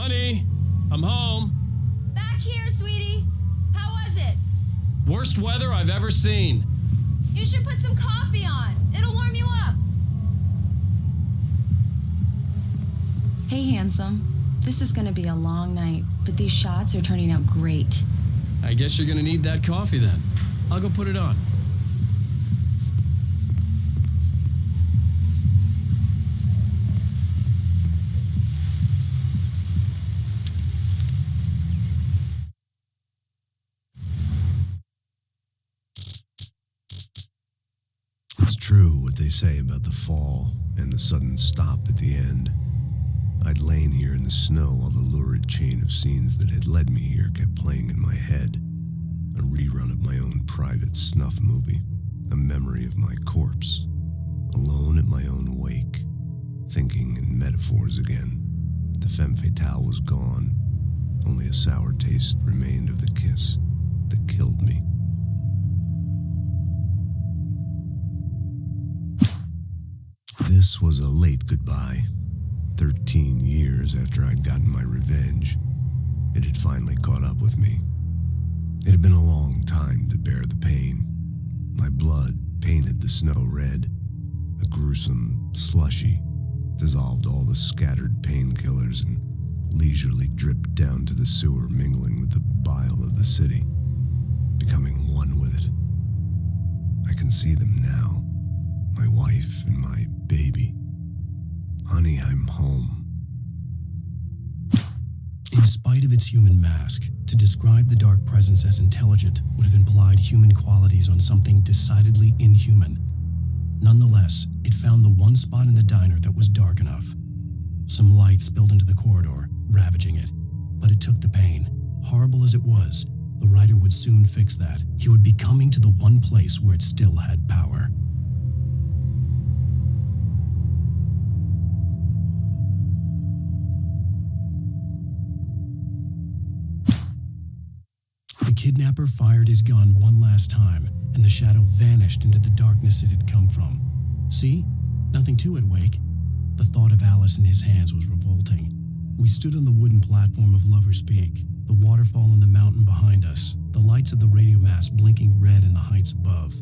Honey, I'm home. Back here, sweetie. How was it? Worst weather I've ever seen. You should put some coffee on. It'll warm you up. Hey, handsome. This is gonna be a long night, but these shots are turning out great. I guess you're gonna need that coffee then. I'll go put it on. It's true what they say about the fall and the sudden stop at the end. I'd lain here in the snow while the lurid chain of scenes that had led me here kept playing in my head. A rerun of my own private snuff movie, a memory of my corpse, alone at my own wake, thinking in metaphors again. The femme fatale was gone. Only a sour taste remained of the kiss that killed me. This was a late goodbye. 13 years after I'd gotten my revenge, it had finally caught up with me. It had been a long time to bear the pain. My blood painted the snow red. A gruesome slushy dissolved all the scattered painkillers and leisurely dripped down to the sewer, mingling with the bile of the city, becoming one with it. I can see them now, my wife and my baby. Honey, I'm home. In spite of its human mask, to describe the dark presence as intelligent would have implied human qualities on something decidedly inhuman. Nonetheless, it found the one spot in the diner that was dark enough. Some light spilled into the corridor, ravaging it. But it took the pain. Horrible as it was, the writer would soon fix that. He would be coming to the one place where it still had power. The kidnapper fired his gun one last time, and the shadow vanished into the darkness it had come from. See? Nothing to it, Wake. The thought of Alice in his hands was revolting. We stood on the wooden platform of Lover's Peak, the waterfall on the mountain behind us, the lights of the radio mast blinking red in the heights above.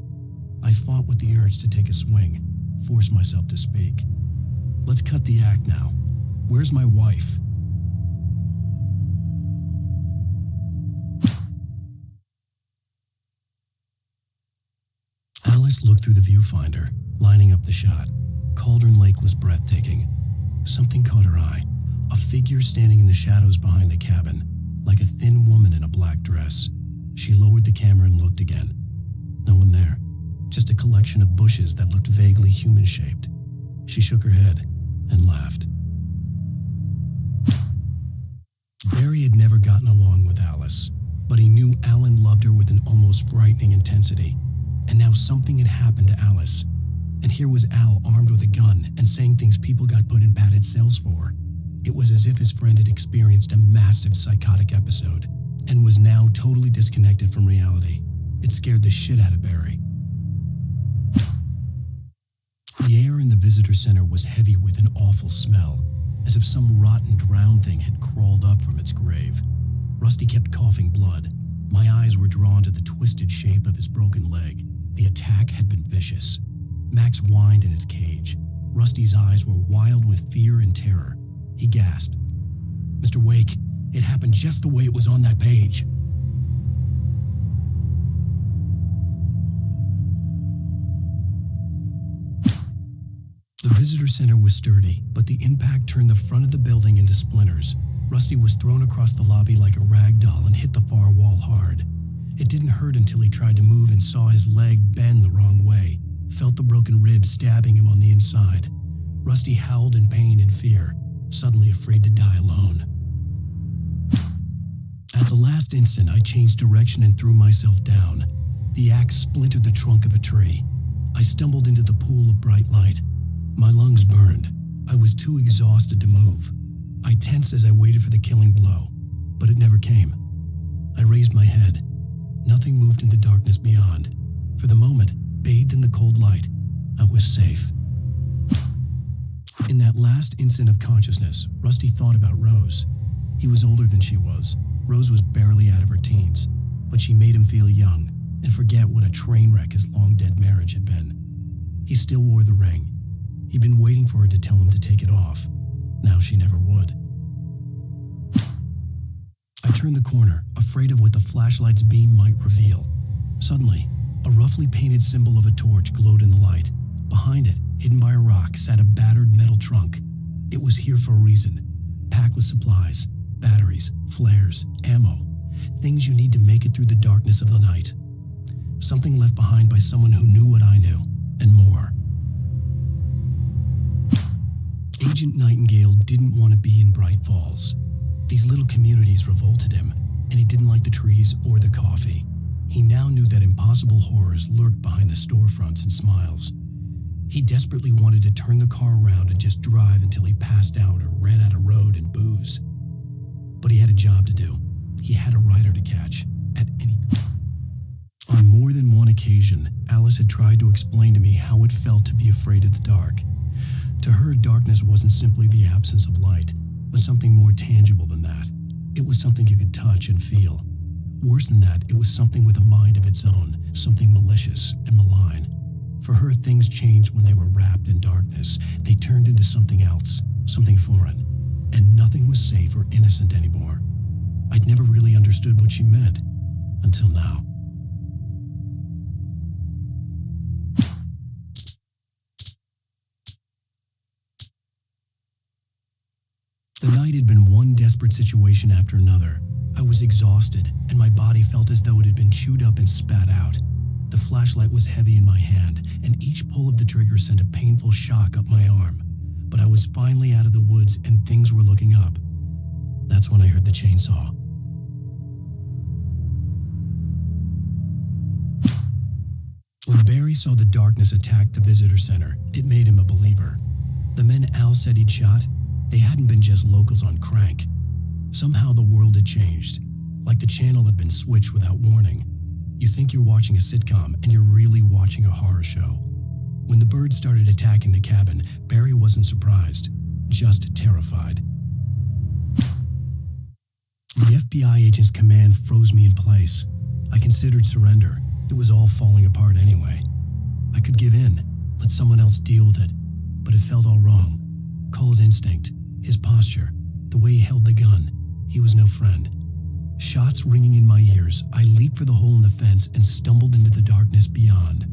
I fought with the urge to take a swing, force myself to speak. Let's cut the act now. Where's my wife? Alice looked through the viewfinder, lining up the shot. Cauldron Lake was breathtaking. Something caught her eye. A figure standing in the shadows behind the cabin, like a thin woman in a black dress. She lowered the camera and looked again. No one there. Just a collection of bushes that looked vaguely human-shaped. She shook her head and laughed. Barry had never gotten along with Alice, but he knew Alan loved her with an almost frightening intensity. And now something had happened to Alice. And here was Al armed with a gun and saying things people got put in padded cells for. It was as if his friend had experienced a massive psychotic episode and was now totally disconnected from reality. It scared the shit out of Barry. The air in the visitor center was heavy with an awful smell, as if some rotten drowned thing had crawled up from its grave. Rusty kept coughing blood. My eyes were drawn to the twisted shape of his broken leg. The attack had been vicious. Max whined in his cage. Rusty's eyes were wild with fear and terror. He gasped. "Mr. Wake, it happened just the way it was on that page." The visitor center was sturdy, but the impact turned the front of the building into splinters. Rusty was thrown across the lobby like a rag doll and hit the far wall hard. It didn't hurt until he tried to move and saw his leg bend the wrong way, felt the broken ribs stabbing him on the inside. Rusty howled in pain and fear, suddenly afraid to die alone. At the last instant, I changed direction and threw myself down. The axe splintered the trunk of a tree. I stumbled into the pool of bright light. My lungs burned. I was too exhausted to move. I tensed as I waited for the killing blow, but it never came. I raised my head. Nothing moved in the darkness beyond. For the moment, bathed in the cold light, I was safe. In that last instant of consciousness, Rusty thought about Rose. He He was older than she was. Rose was barely out of her teens, but she made him feel young and forget what a train wreck his long-dead marriage had been. He still wore the ring. He'd been waiting for her to tell him to take it off. Now she never would. I turned the corner, afraid of what the flashlight's beam might reveal. Suddenly, a roughly painted symbol of a torch glowed in the light. Behind it, hidden by a rock, sat a battered metal trunk. It was here for a reason, packed with supplies, batteries, flares, ammo, things you need to make it through the darkness of the night. Something left behind by someone who knew what I knew, and more. Agent Nightingale didn't want to be in Bright Falls. These little communities revolted him, and he didn't like the trees or the coffee. He now knew that impossible horrors lurked behind the storefronts and smiles. He desperately wanted to turn the car around and just drive until he passed out or ran out of road and booze. But he had a job to do. He had a rider to catch, at any time. On more than one occasion, Alice had tried to explain to me how it felt to be afraid of the dark. To her, darkness wasn't simply the absence of light, but something more tangible than that. It was something you could touch and feel. Worse than that, it was something with a mind of its own, something malicious and malign. For her, things changed when they were wrapped in darkness. They turned into something else, something foreign, and nothing was safe or innocent anymore. I'd never really understood what she meant, until now. The night had been one desperate situation after another. I was exhausted, and my body felt as though it had been chewed up and spat out. The flashlight was heavy in my hand, and each pull of the trigger sent a painful shock up my arm. But I was finally out of the woods, and things were looking up. That's when I heard the chainsaw. When Barry saw the darkness attack the visitor center, it made him a believer. The men Al said he'd shot, they hadn't been just locals on crank. Somehow the world had changed, like the channel had been switched without warning. You think you're watching a sitcom, and you're really watching a horror show. When the birds started attacking the cabin, Barry wasn't surprised, just terrified. The FBI agent's command froze me in place. I considered surrender. It was all falling apart anyway. I could give in, let someone else deal with it, but it felt all wrong. Call it instinct, his posture, the way he held the gun. He was no friend. Shots ringing in my ears, I leaped for the hole in the fence and stumbled into the darkness beyond.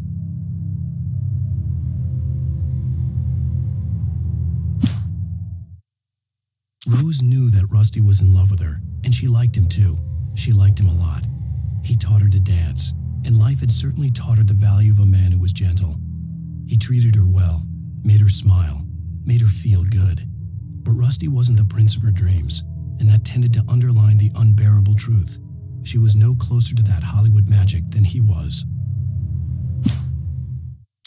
Rose knew that Rusty was in love with her, and she liked him too. She liked him a lot. He taught her to dance, and life had certainly taught her the value of a man who was gentle. He treated her well, made her smile, made her feel good. But Rusty wasn't the prince of her dreams, and that tended to underline the unbearable truth. She was no closer to that Hollywood magic than he was.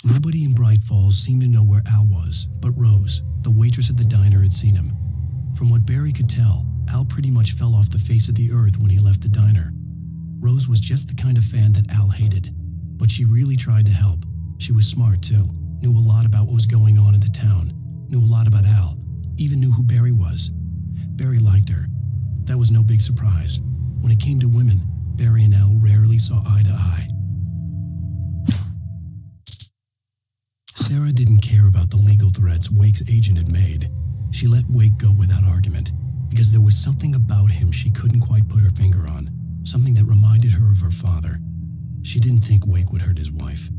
Nobody in Bright Falls seemed to know where Al was, but Rose, the waitress at the diner, had seen him. From what Barry could tell, Al pretty much fell off the face of the earth when he left the diner. Rose was just the kind of fan that Al hated, but she really tried to help. She was smart too, knew a lot about what was going on in the town, knew a lot about Al, even knew who Barry was. Barry liked her. That was no big surprise. When it came to women, Barry and Al rarely saw eye to eye. Sarah didn't care about the legal threats Wake's agent had made. She let Wake go without argument, because there was something about him she couldn't quite put her finger on, something that reminded her of her father. She didn't think Wake would hurt his wife.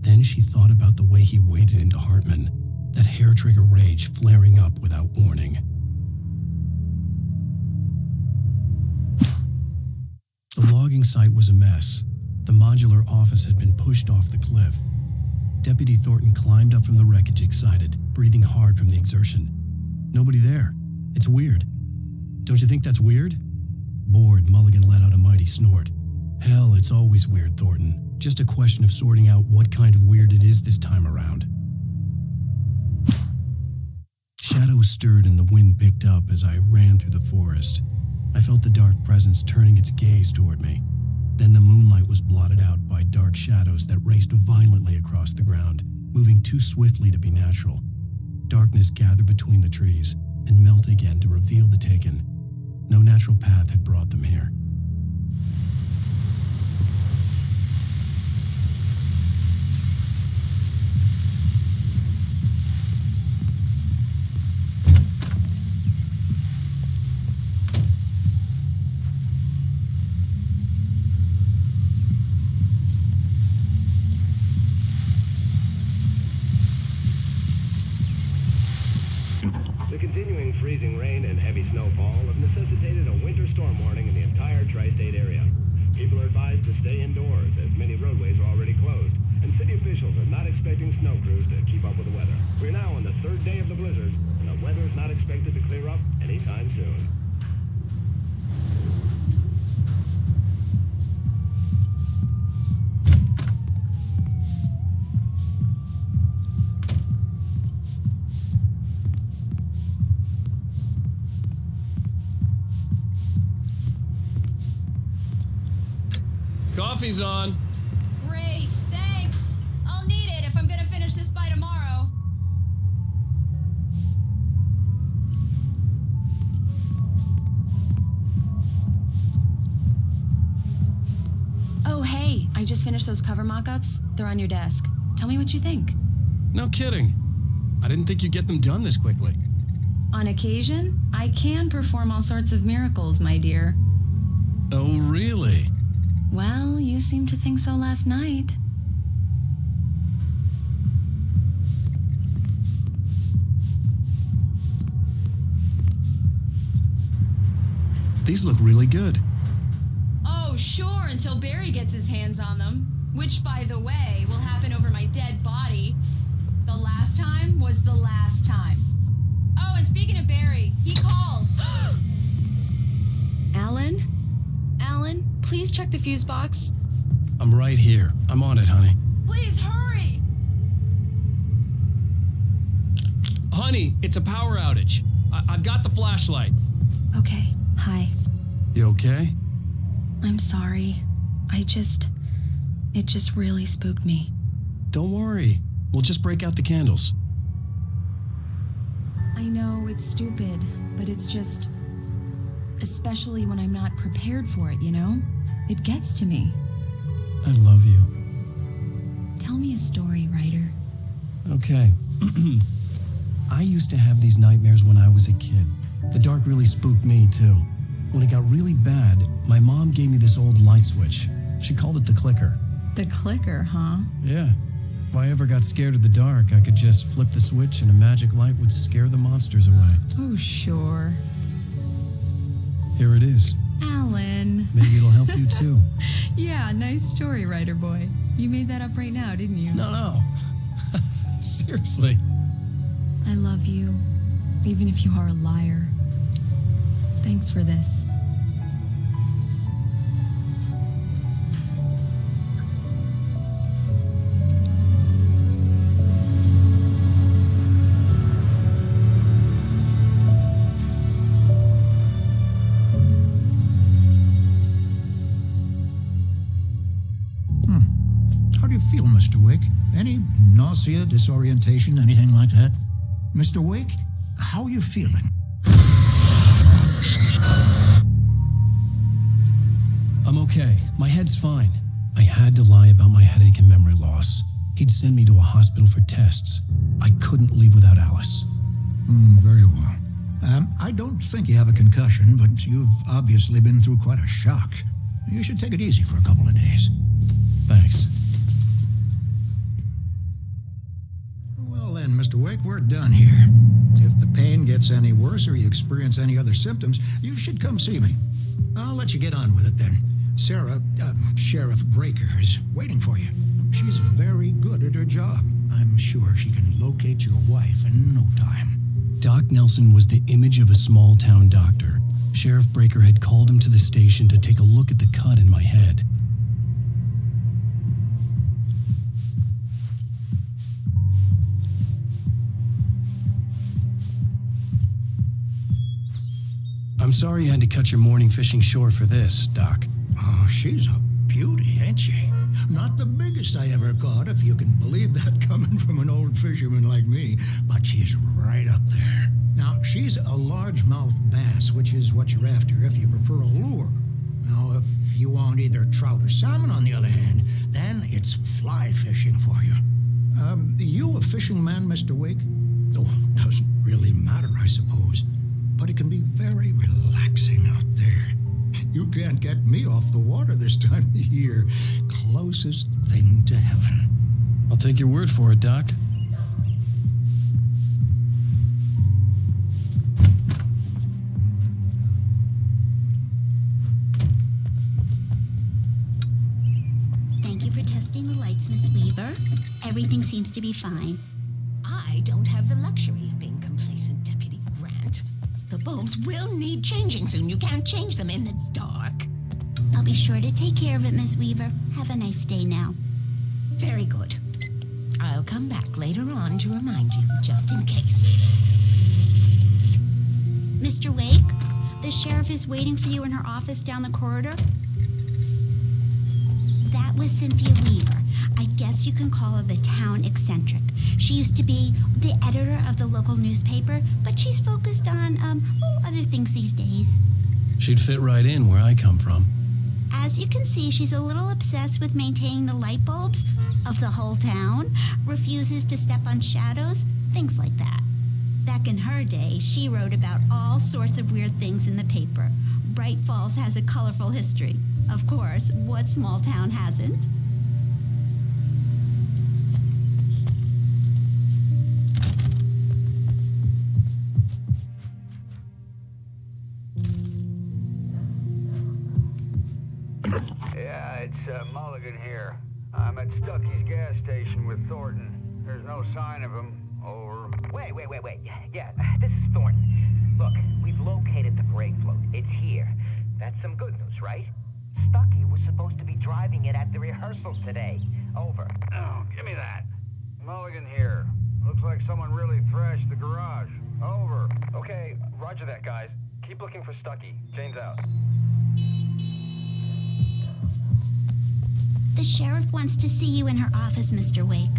Then she thought about the way he waded into Hartman, that hair-trigger rage flaring up without warning. The logging site was a mess. The modular office had been pushed off the cliff. Deputy Thornton climbed up from the wreckage excited, breathing hard from the exertion. Nobody there. It's weird. Don't you think that's weird? Bored, Mulligan let out a mighty snort. Hell, it's always weird, Thornton. Just a question of sorting out what kind of weird it is this time around. Shadows stirred and the wind picked up as I ran through the forest. I felt the dark presence turning its gaze toward me. Then the moonlight was blotted out by dark shadows that raced violently across the ground, moving too swiftly to be natural. Darkness gathered between the trees and melted again to reveal the taken. No natural path had brought them here. The continuing freezing rain and heavy snowfall have necessitated a winter storm warning in the entire tri-state area. People are advised to stay indoors as many roadways are already closed, and city officials are not expecting snow crews to keep up with the weather. We're now on the third day of the blizzard, and the weather is not expected to clear up anytime soon. Coffee's on. Great, thanks. I'll need it if I'm gonna finish this by tomorrow. Oh, hey, I just finished those cover mock-ups. They're on your desk. Tell me what you think. No kidding. I didn't think you'd get them done this quickly. On occasion, I can perform all sorts of miracles, my dear. Oh, really? Well, you seemed to think so last night. These look really good. Oh, sure, until Barry gets his hands on them. Which, by the way, will happen over my dead body. The last time was the last time. Oh, and speaking of Barry, he called. Alan? Alan, please check the fuse box. I'm right here. I'm on it, honey. Please hurry! Honey, it's a power outage. I've got the flashlight. Okay, hi. You okay? I'm sorry. It just really spooked me. Don't worry. We'll just break out the candles. I know it's stupid, but it's just... Especially when I'm not prepared for it, you know? It gets to me. I love you. Tell me a story, writer. Okay. I used to have these nightmares when I was a kid. The dark really spooked me, too. When it got really bad, my mom gave me this old light switch. She called it the clicker. The clicker, huh? Yeah. If I ever got scared of the dark, I could just flip the switch and a magic light would scare the monsters away. Oh, sure. Here it is. Alan. Maybe it'll help you, too. Yeah, nice story, writer boy. You made that up right now, didn't you? No. Seriously. I love you, even if you are a liar. Thanks for this. How do you feel, Mr. Wake? Any nausea, disorientation, anything like that? Mr. Wake, how are you feeling? I'm okay. My head's fine. I had to lie about my headache and memory loss. He'd send me to a hospital for tests. I couldn't leave without Alice. Very well. I don't think you have a concussion, but you've obviously been through quite a shock. You should take it easy for a couple of days. Thanks. Well then, Mr. Wake, we're done here. If the pain gets any worse or you experience any other symptoms, you should come see me. I'll let you get on with it then. Sarah, Sheriff Breaker, is waiting for you. She's very good at her job. I'm sure she can locate your wife in no time. Doc Nelson was the image of a small-town doctor. Sheriff Breaker had called him to the station to take a look at the cut in my head. I'm sorry you had to cut your morning fishing short for this, Doc. Oh, she's a beauty, ain't she? Not the biggest I ever caught, if you can believe that coming from an old fisherman like me, but she's right up there. Now, she's a largemouth bass, which is what you're after if you prefer a lure. Now, if you want either trout or salmon, on the other hand, then it's fly fishing for you. You a fishing man, Mr. Wake? Oh, doesn't really matter, I suppose. But it can be very relaxing out there. You can't get me off the water this time of year. Closest thing to heaven. I'll take your word for it, Doc. Thank you for testing the lights, Miss Weaver. Everything seems to be fine. I don't have the luxury of being complacent, Deputy Grant. The bulbs will need changing soon. You can't change them in the dark. I'll be sure to take care of it, Miss Weaver. Have a nice day now. Very good. I'll come back later on to remind you, just in case. Mr. Wake, the sheriff is waiting for you in her office down the corridor. That was Cynthia Weaver. I guess you can call her the town eccentric. She used to be the editor of the local newspaper, but she's focused on, other things these days. She'd fit right in where I come from. As you can see, she's a little obsessed with maintaining the light bulbs of the whole town, refuses to step on shadows, things like that. Back in her day, she wrote about all sorts of weird things in the paper. Bright Falls has a colorful history. Of course, what small town hasn't? Yeah, it's Mulligan here. I'm at Stucky's gas station with Thornton. There's no sign of him. Over. Wait. Yeah, this is Thornton. Look, we've located the brake float. It's here. That's some good news, right? Stucky was supposed to be driving it at the rehearsals today. Over. Oh, give me that. Mulligan here. Looks like someone really thrashed the garage. Over. Okay, roger that, guys. Keep looking for Stucky. Jane's out. The sheriff wants to see you in her office, Mr. Wake.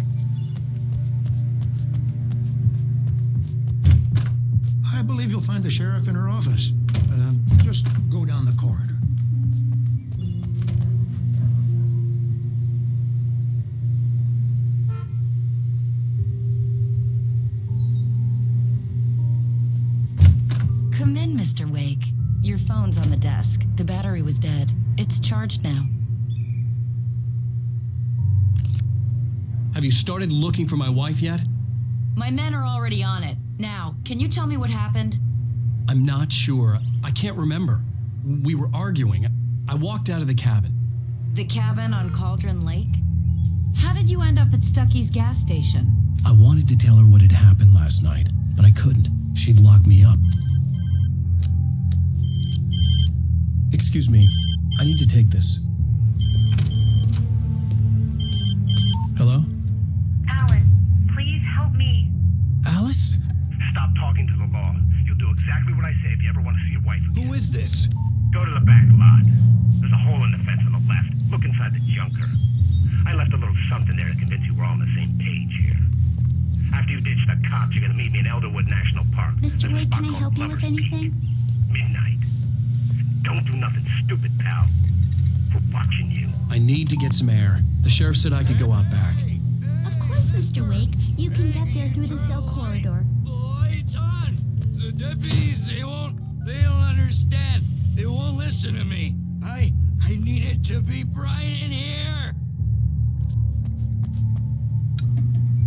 I believe you'll find the sheriff in her office. Just go down the corridor. Come in, Mr. Wake. Your phone's on the desk. The battery was dead. It's charged now. Have you started looking for my wife yet? My men are already on it. Now, can you tell me what happened? I'm not sure. I can't remember. We were arguing. I walked out of the cabin. The cabin on Cauldron Lake? How did you end up at Stucky's gas station? I wanted to tell her what had happened last night, but I couldn't. She'd lock me up. Excuse me. I need to take this. Hello? Alan, please help me. Alice? Stop talking to the law. You'll do exactly what I say if you ever want to see your wife again. Who is this? Go to the back lot. There's a hole in the fence on the left. Look inside the junker. I left a little something there to convince you we're all on the same page here. After you ditch the cops, you're gonna meet me in Elderwood National Park. Mr. Wake, can I help you with anything? Midnight. Don't do nothing stupid, pal. We're watching you. I need to get some air. The sheriff said I could go out back. Of course, Mr. Wake. You can get there through the cell corridor. Lights on! The deputies, they don't understand. They won't listen to me. I need it to be bright in here.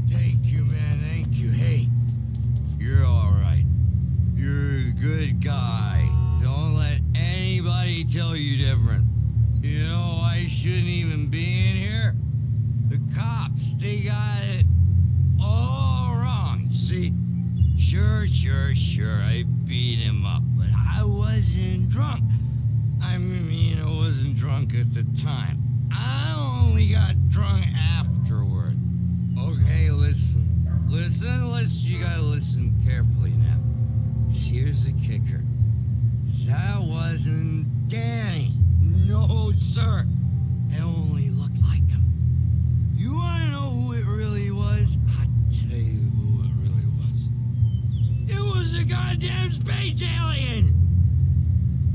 Thank you, man, thank you. Hey, you're all right. You're a good guy. Don't let anybody tell you different. You know, I shouldn't even be in here. The cops, they got it all wrong. See, sure, I beat him up, but I wasn't drunk. I mean, I wasn't drunk at the time. I only got drunk afterward. Okay, listen, you gotta listen carefully now. Here's the kicker. That wasn't Danny. No, sir. It only looked like him. You wanna know who it really was? I'll tell you who it really was. It was a goddamn space alien!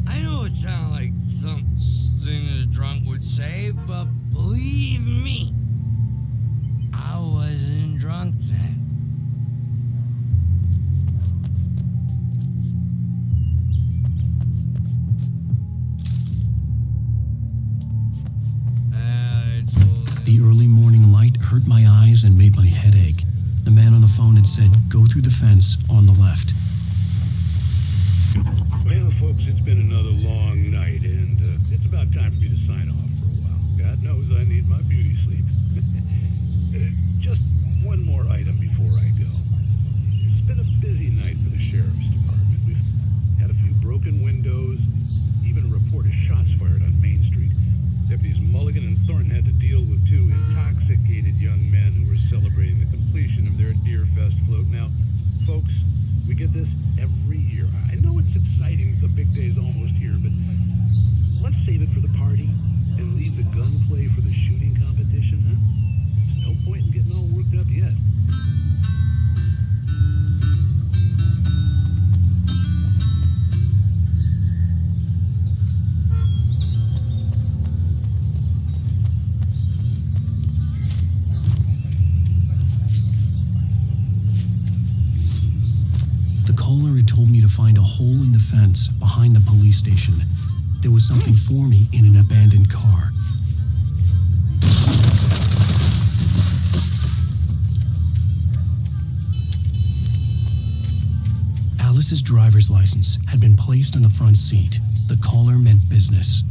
I know it sounds like something a drunk would say, but believe me, I wasn't drunk then. The early morning light hurt my eyes and made my head ache. The man on the phone had said, "Go through the fence on the left." Well, folks, it's been another long night, and it's about time for me to sign off for a while. God knows I need my beauty sleep. Just one more item before I go. It's been a busy night for the Sheriff's Department. We've had a few broken windows, even a report of shots fired on Main Street. Deputies Mulligan and Thornton had to deal with two intoxicated young men who were celebrating the completion of their Deer Fest float. Now, folks, we get this every year. I know it's exciting, the big day's almost here, but let's save it for the party and leave the gunplay for the shooting competition, huh? There's no point in getting all worked up yet. Caller had told me to find a hole in the fence behind the police station. There was something for me in an abandoned car. Alice's driver's license had been placed on the front seat. The caller meant business.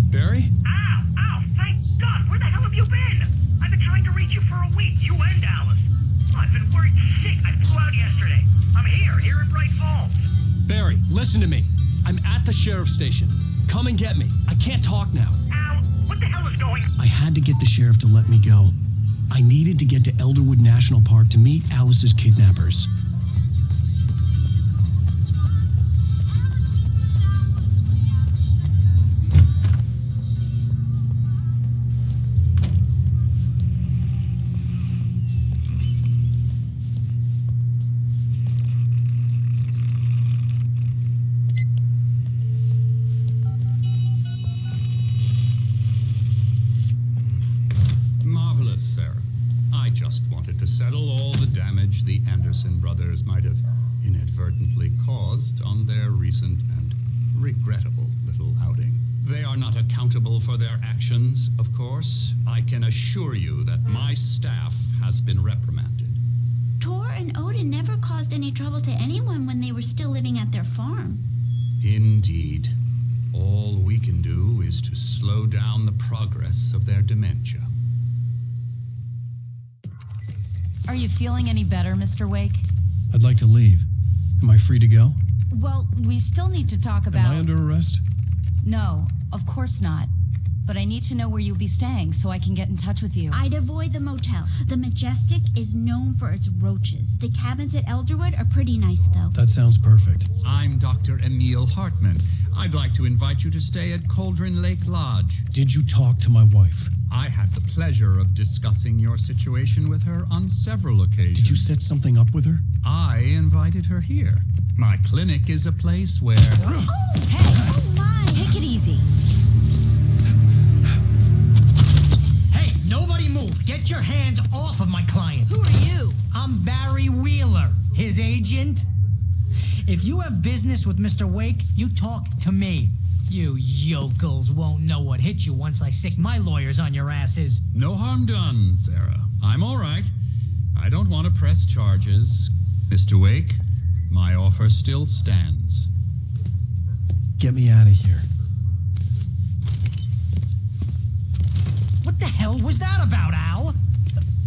Barry? Ow! Ow! Thank God! Where the hell have you been? I've been trying to reach you for a week, you and Alice. I've been worried sick. I flew out yesterday. I'm here in Bright Falls. Barry, listen to me. I'm at the sheriff's station. Come and get me. I can't talk now. Al, what the hell is going on? I had to get the sheriff to let me go. I needed to get to Elderwood National Park to meet Alice's kidnappers. Settle all the damage the Anderson brothers might have inadvertently caused on their recent and regrettable little outing. They are not accountable for their actions, of course. I can assure you that my staff has been reprimanded. Tor and Odin never caused any trouble to anyone when they were still living at their farm. Indeed. All we can do is to slow down the progress of their dementia. Are you feeling any better, Mr. Wake? I'd like to leave. Am I free to go? Well, we still need to talk about... Am I under arrest? No, of course not. But I need to know where you'll be staying so I can get in touch with you. I'd avoid the motel. The Majestic is known for its roaches. The cabins at Elderwood are pretty nice, though. That sounds perfect. I'm Dr. Emil Hartman. I'd like to invite you to stay at Cauldron Lake Lodge. Did you talk to my wife? I had the pleasure of discussing your situation with her on several occasions. Did you set something up with her? I invited her here. My clinic is a place where... Oh, hey! Oh, my! Take it easy. Hey, nobody move! Get your hands off of my client! Who are you? I'm Barry Wheeler, his agent. If you have business with Mr. Wake, you talk to me. You yokels won't know what hit you once I sick my lawyers on your asses. No harm done, Sarah. I'm all right. I don't want to press charges. Mr. Wake, my offer still stands. Get me out of here. What the hell was that about, Al?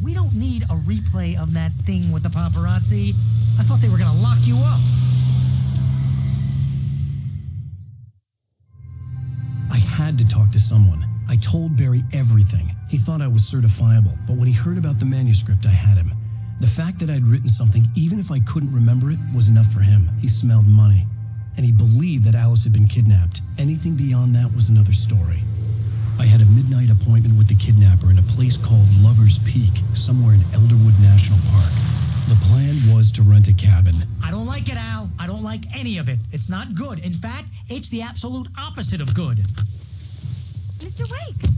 We don't need a replay of that thing with the paparazzi. I thought they were gonna lock you up. I had to talk to someone. I told Barry everything. He thought I was certifiable, but when he heard about the manuscript, I had him. The fact that I'd written something, even if I couldn't remember it, was enough for him. He smelled money. And he believed that Alice had been kidnapped. Anything beyond that was another story. I had a midnight appointment with the kidnapper in a place called Lover's Peak, somewhere in Elderwood National Park. The plan was to rent a cabin. I don't like it, Al. I don't like any of it. It's not good. In fact, it's the absolute opposite of good. Mr. Wake!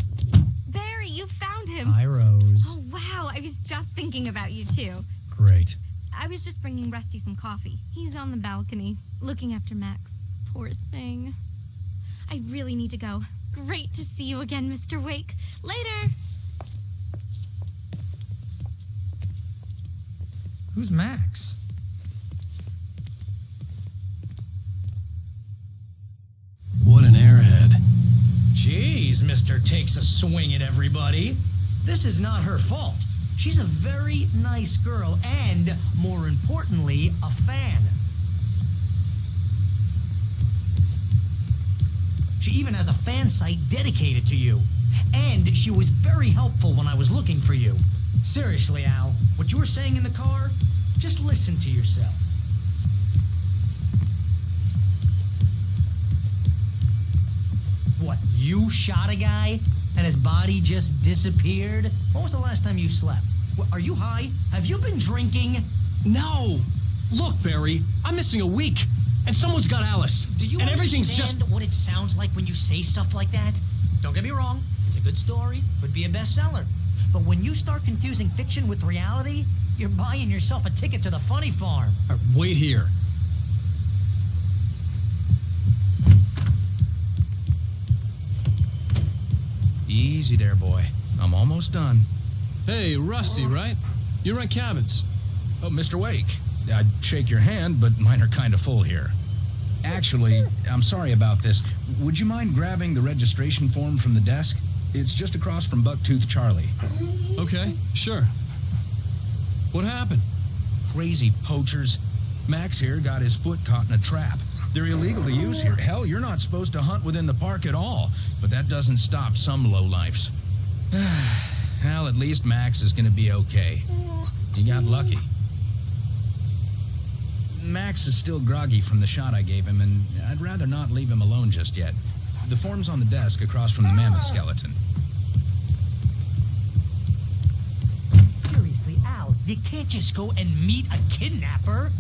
Barry, you found him. Hi, Rose. Oh, wow. I was just thinking about you, too. Great. I was just bringing Rusty some coffee. He's on the balcony, looking after Max. Poor thing. I really need to go. Great to see you again, Mr. Wake. Later! Who's Max? What an airhead. Jeez, Mr. Takes a swing at everybody. This is not her fault. She's a very nice girl and, more importantly, a fan. She even has a fan site dedicated to you. And she was very helpful when I was looking for you. Seriously, Al, what you were saying in the car, just listen to yourself. What, you shot a guy and his body just disappeared? When was the last time you slept? Are you high? Have you been drinking? No! Look, Barry, I'm missing a week, and someone's got Alice. Do you and understand everything's just what it sounds like when you say stuff like that? Don't get me wrong, it's a good story, could be a bestseller. But when you start confusing fiction with reality, you're buying yourself a ticket to the funny farm. Wait here. Easy there, boy. I'm almost done. Hey, Rusty, right? You rent cabins. Oh, Mr. Wake. I'd shake your hand, but mine are kind of full here. Actually, I'm sorry about this. Would you mind grabbing the registration form from the desk? It's just across from Bucktooth Charlie. Okay, sure. What happened? Crazy poachers. Max here got his foot caught in a trap. They're illegal to use here. Hell, you're not supposed to hunt within the park at all. But that doesn't stop some lowlifes. Well, at least Max is going to be okay. He got lucky. Max is still groggy from the shot I gave him, and I'd rather not leave him alone just yet. The form's on the desk across from the mammoth skeleton. Seriously, Al, you can't just go and meet a kidnapper.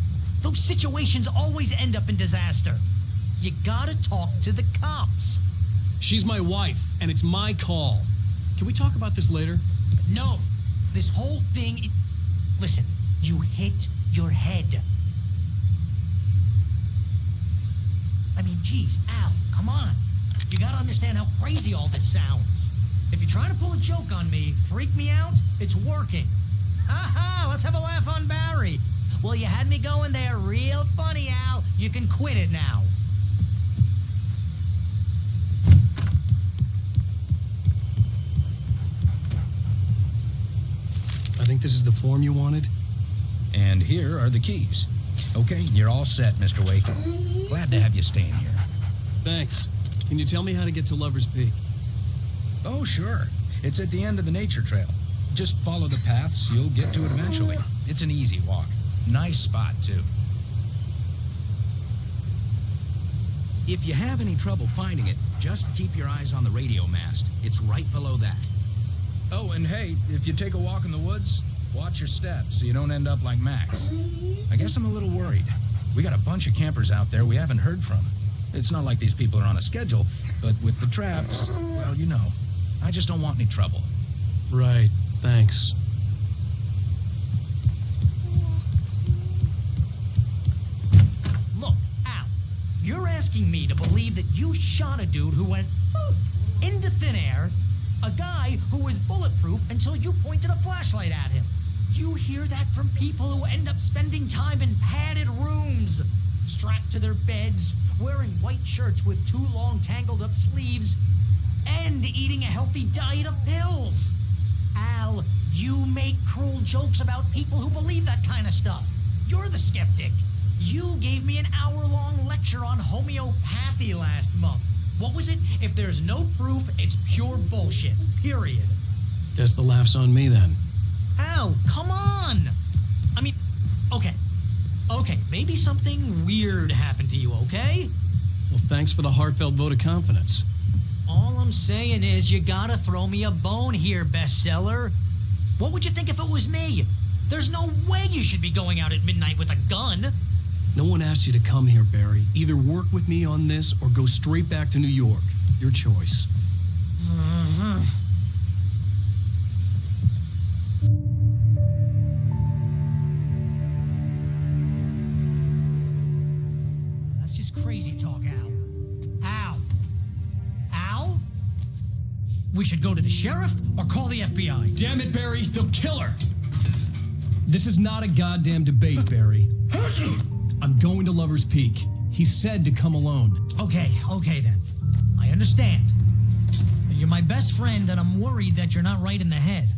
Those situations always end up in disaster. You gotta talk to the cops. She's my wife, and it's my call. Can we talk about this later? No. This whole thing... Listen, you hit your head. I mean, geez, Al, come on. You gotta understand how crazy all this sounds. If you're trying to pull a joke on me, freak me out, it's working. Ha ha, let's have a laugh on Barry. Well, you had me going there real funny, Al. You can quit it now. I think this is the form you wanted. And here are the keys. Okay, you're all set, Mr. Wake. Glad to have you staying here. Thanks. Can you tell me how to get to Lover's Peak? Oh, sure. It's at the end of the nature trail. Just follow the paths, you'll get to it eventually. It's an easy walk. Nice spot, too. If you have any trouble finding it, just keep your eyes on the radio mast. It's right below that. Oh, and hey, if you take a walk in the woods, watch your steps so you don't end up like Max. I guess I'm a little worried. We got a bunch of campers out there we haven't heard from. It's not like these people are on a schedule, but with the traps, well, you know, I just don't want any trouble. Right, thanks. Look, Al, you're asking me to believe that you shot a dude who went poof into thin air, a guy who was bulletproof until you pointed a flashlight at him. You hear that from people who end up spending time in padded rooms, strapped to their beds, wearing white shirts with too long tangled up sleeves, and eating a healthy diet of pills. Al, you make cruel jokes about people who believe that kind of stuff. You're the skeptic. You gave me an hour-long lecture on homeopathy last month. What was it? If there's no proof, it's pure bullshit. Period. Guess the laugh's on me then. Al, come on! I mean, okay. Okay, maybe something weird happened to you, okay? Well, thanks for the heartfelt vote of confidence. All I'm saying is you gotta throw me a bone here, bestseller. What would you think if it was me? There's no way you should be going out at midnight with a gun. No one asked you to come here, Barry. Either work with me on this or go straight back to New York. Your choice. That's just crazy talk, Al. Al? Al? We should go to the sheriff or call the FBI. Damn it, Barry, they'll kill her. This is not a goddamn debate, Barry. I'm going to Lover's Peak. He said to come alone. Okay then. I understand. You're my best friend, and I'm worried that you're not right in the head.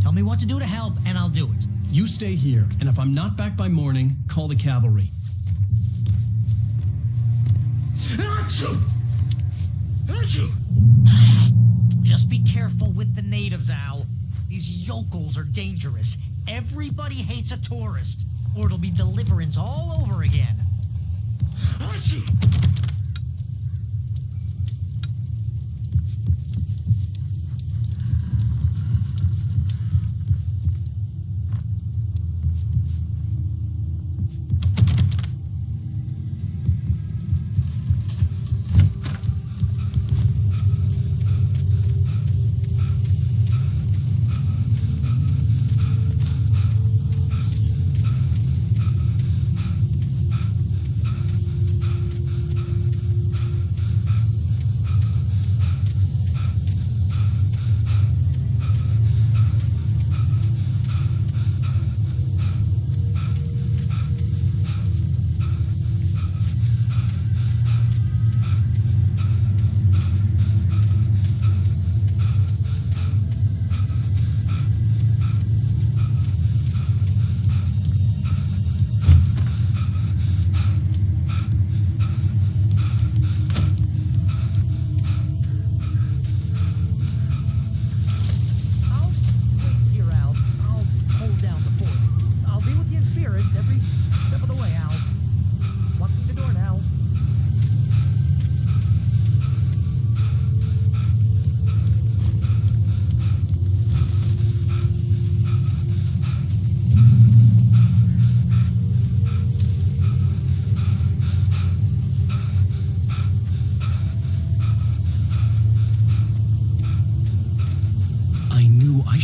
Tell me what to do to help, and I'll do it. You stay here, and if I'm not back by morning, call the cavalry. Just be careful with the natives, Al. These yokels are dangerous. Everybody hates a tourist, or it'll be Deliverance all over again.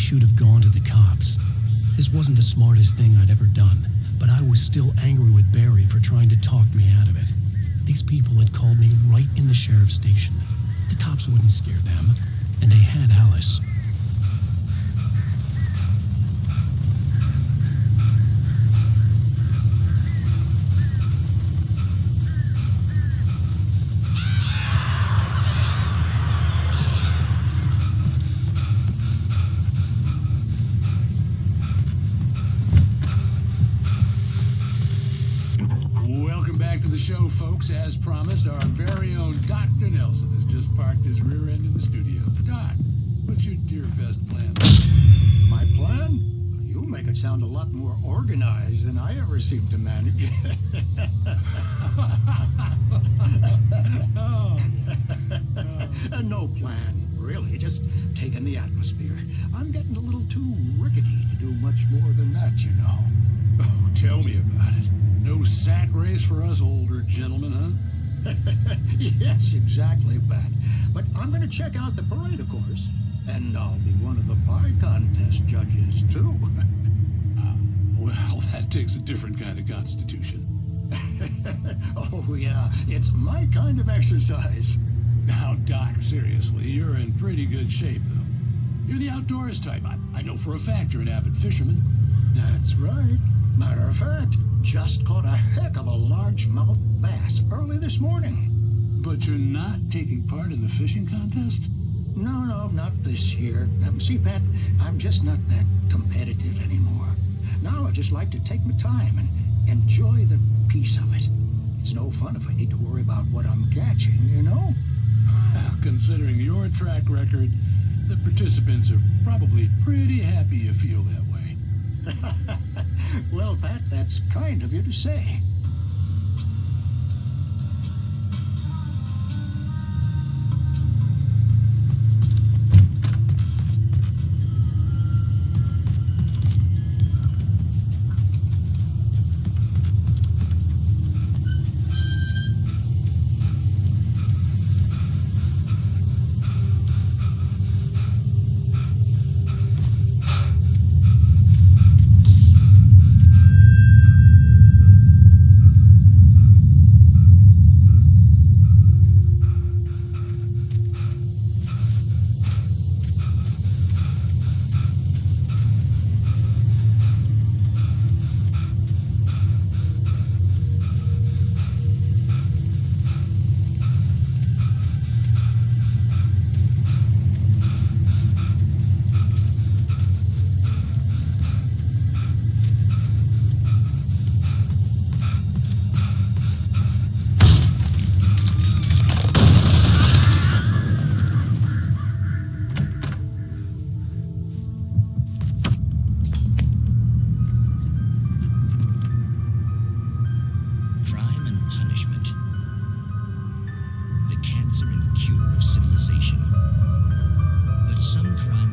should have gone to the cops. This wasn't the smartest thing I'd ever done, but I was still angry with Barry for trying to talk me out of it. These people had called me right in the sheriff's station. The cops wouldn't scare them, and they had Alice. Welcome back to the show, folks. As promised, our very own Dr. Nelson has just parked his rear end in the studio. Doc, what's your Deerfest plan? My plan? You make it sound a lot more organized than I ever seem to manage. No plan, really. Just taking the atmosphere. I'm getting a little too rickety to do much more than that, you know. Oh, tell me about it. No sack race for us older gentlemen, huh? Yes, exactly, Pat. But I'm going to check out the parade, of course. And I'll be one of the pie contest judges, too. Well, that takes a different kind of constitution. Oh, yeah. It's my kind of exercise. Now, Doc, seriously, you're in pretty good shape, though. You're the outdoors type. I know for a fact you're an avid fisherman. That's right. Matter of fact, just caught a heck of a largemouth bass early this morning. But you're not taking part in the fishing contest? No, not this year. See, Pat, I'm just not that competitive anymore. Now I just like to take my time and enjoy the peace of it. It's no fun if I need to worry about what I'm catching, you know? Well, considering your track record, the participants are probably pretty happy you feel that way. Well, Pat, that's kind of you to say.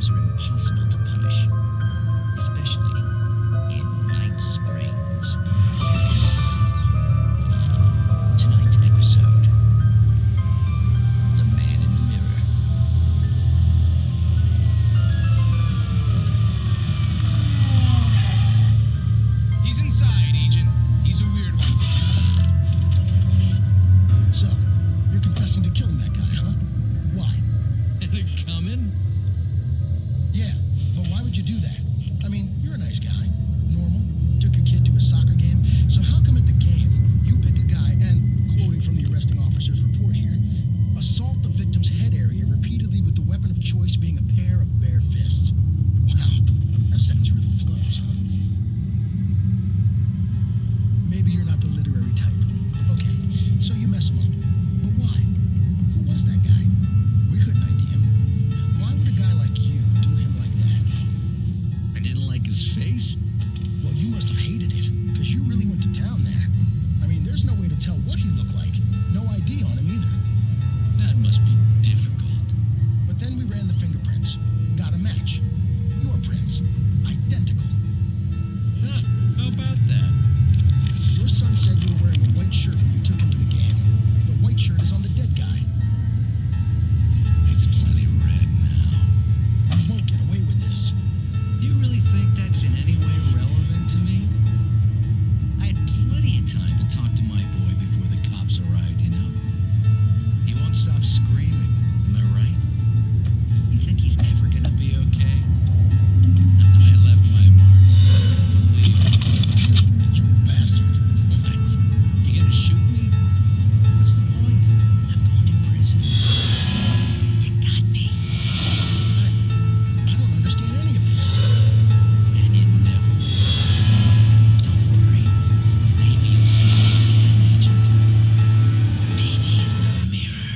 crimes are impossible to punish, especially in Night Springs. Tonight's episode, The Man in the Mirror. He's inside, Agent. He's a weird one. So, you're confessing to killing that guy, huh? Why? Had it coming? Yeah, but why would you do that? I mean, you're a nice guy. Normal. Took a kid to a soccer game. So how come at the game, you pick a guy and, quoting from the arresting officer's report here, assault the victim's head area repeatedly with the weapon of choice being a pair of bare fists? Wow, that sentence really flows, huh? Maybe you're not the literary type. Okay, so you mess him up. But why? Who was that guy? We couldn't ID him. Why would a guy like you do him like that? I didn't like his face? Well, you must have hated it, because you really went to town there. I mean, there's no way to tell what he looked like. No ID on him either. That must be difficult. But then we ran the fingerprints. Got a match. Your prints. Identical. Huh, how about that? Your son said you were wearing a white shirt when you took him to the game. The white shirt is on the dead guy. It's plenty red now. You won't get away with this. Do you really think that's in any way relevant to me? I had plenty of time to talk to my boy before the cops arrived, you know? He won't stop screaming, am I right? You think he's ever gonna be okay? I left my mark. Believe me. You bastard. What? You gonna shoot me? What's the point? I'm going to prison. You got me. I don't understand any of this. And you never will. Don't worry. Maybe you'll see me again, Agent. Maybe in the mirror.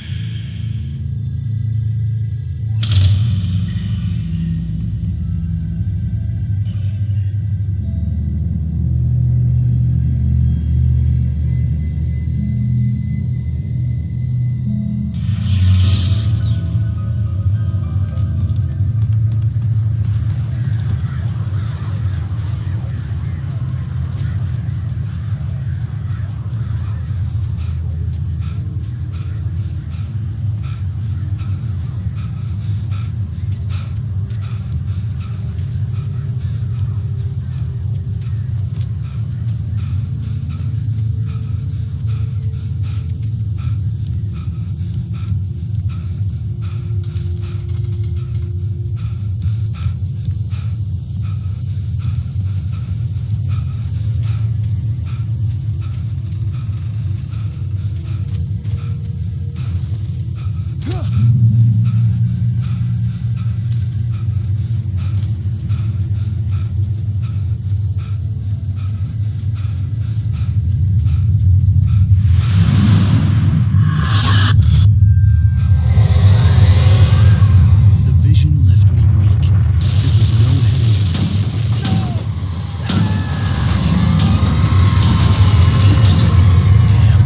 The vision left me weak. This was no head injury. Rusty. Damn.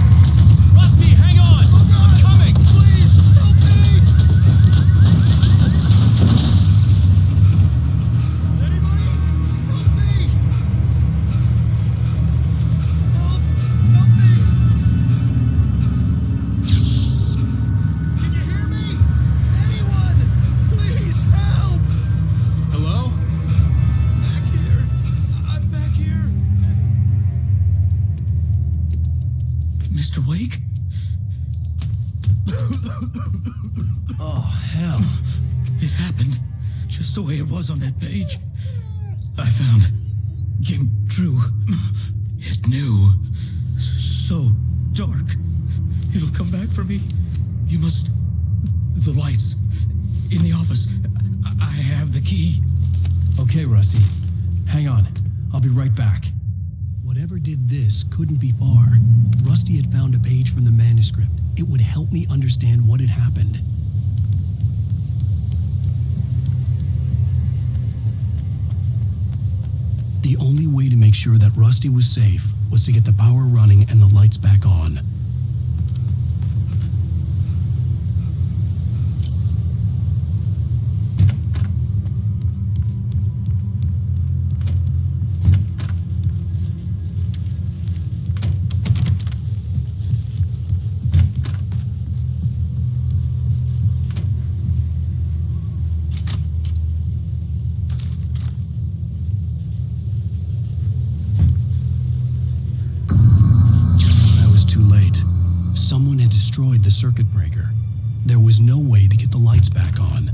Rusty, hang on! I'm coming! Please, help me! Anybody? Help me! Help! Help me! Can you hear me? Anyone? Please help! Hello? Back here. I'm back here. Mr. Wake? Oh, hell. It happened just the way it was on that page. I found. Came true. It knew. So dark. It'll come back for me. You must. The lights. In the office. I have the key. Okay, Rusty. Hang on. I'll be right back. Whatever did this couldn't be far. Rusty had found a page from the manuscript. It would help me understand what had happened. The only way to make sure that Rusty was safe was to get the power running and the lights back on. destroyed the circuit breaker. There was no way to get the lights back on.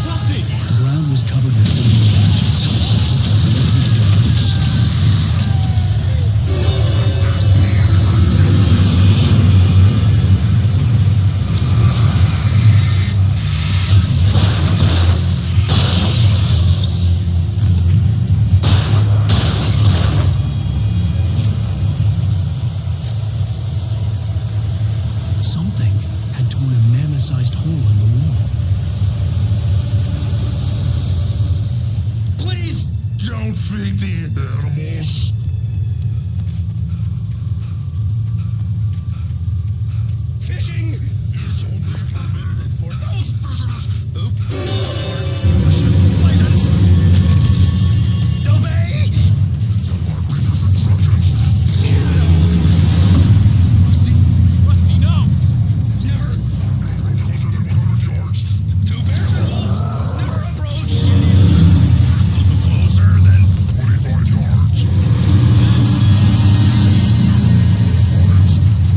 Rusty! The ground was covered with oily ashes. Floating in darkness. Something had torn a mammoth-sized hole in the wall. Please don't feed the animals. Fishing is only permitted for those visitors who support commercial license. Obey! The Margarita's instructions. Rusty, no! Never. Approach closer than 100 yards. 2 bears and wolves. Never approach. Closer than 25 yards.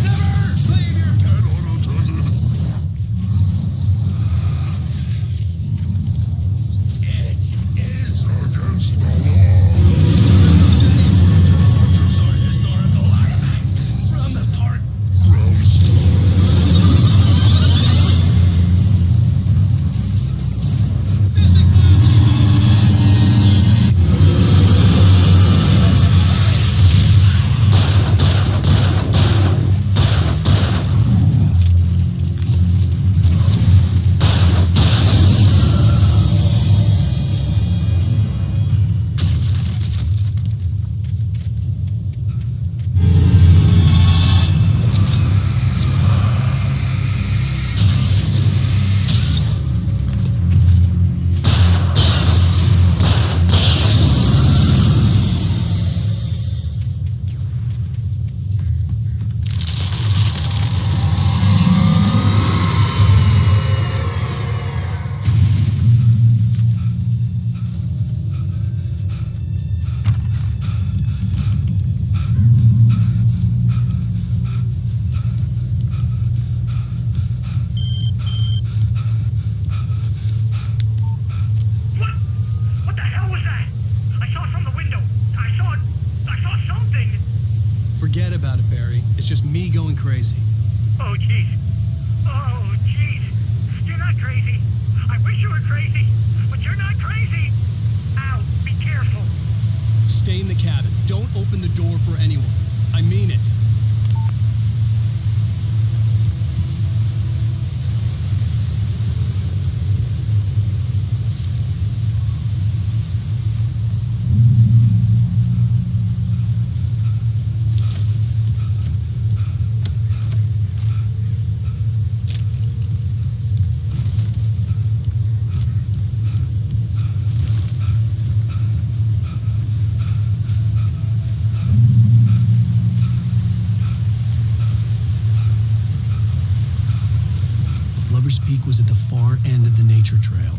Never leave your pet unattended. It is against the law. Or historical artifacts from the park. What the hell was that? I saw it from the window. I saw something. Forget about it, Barry. It's just me going crazy. Oh, jeez. Oh, jeez. You're not crazy. I wish you were crazy, but you're not crazy. Ow, be careful. Stay in the cabin. Don't open the door for anyone. I mean it. Lover's Peak was at the far end of the nature trail.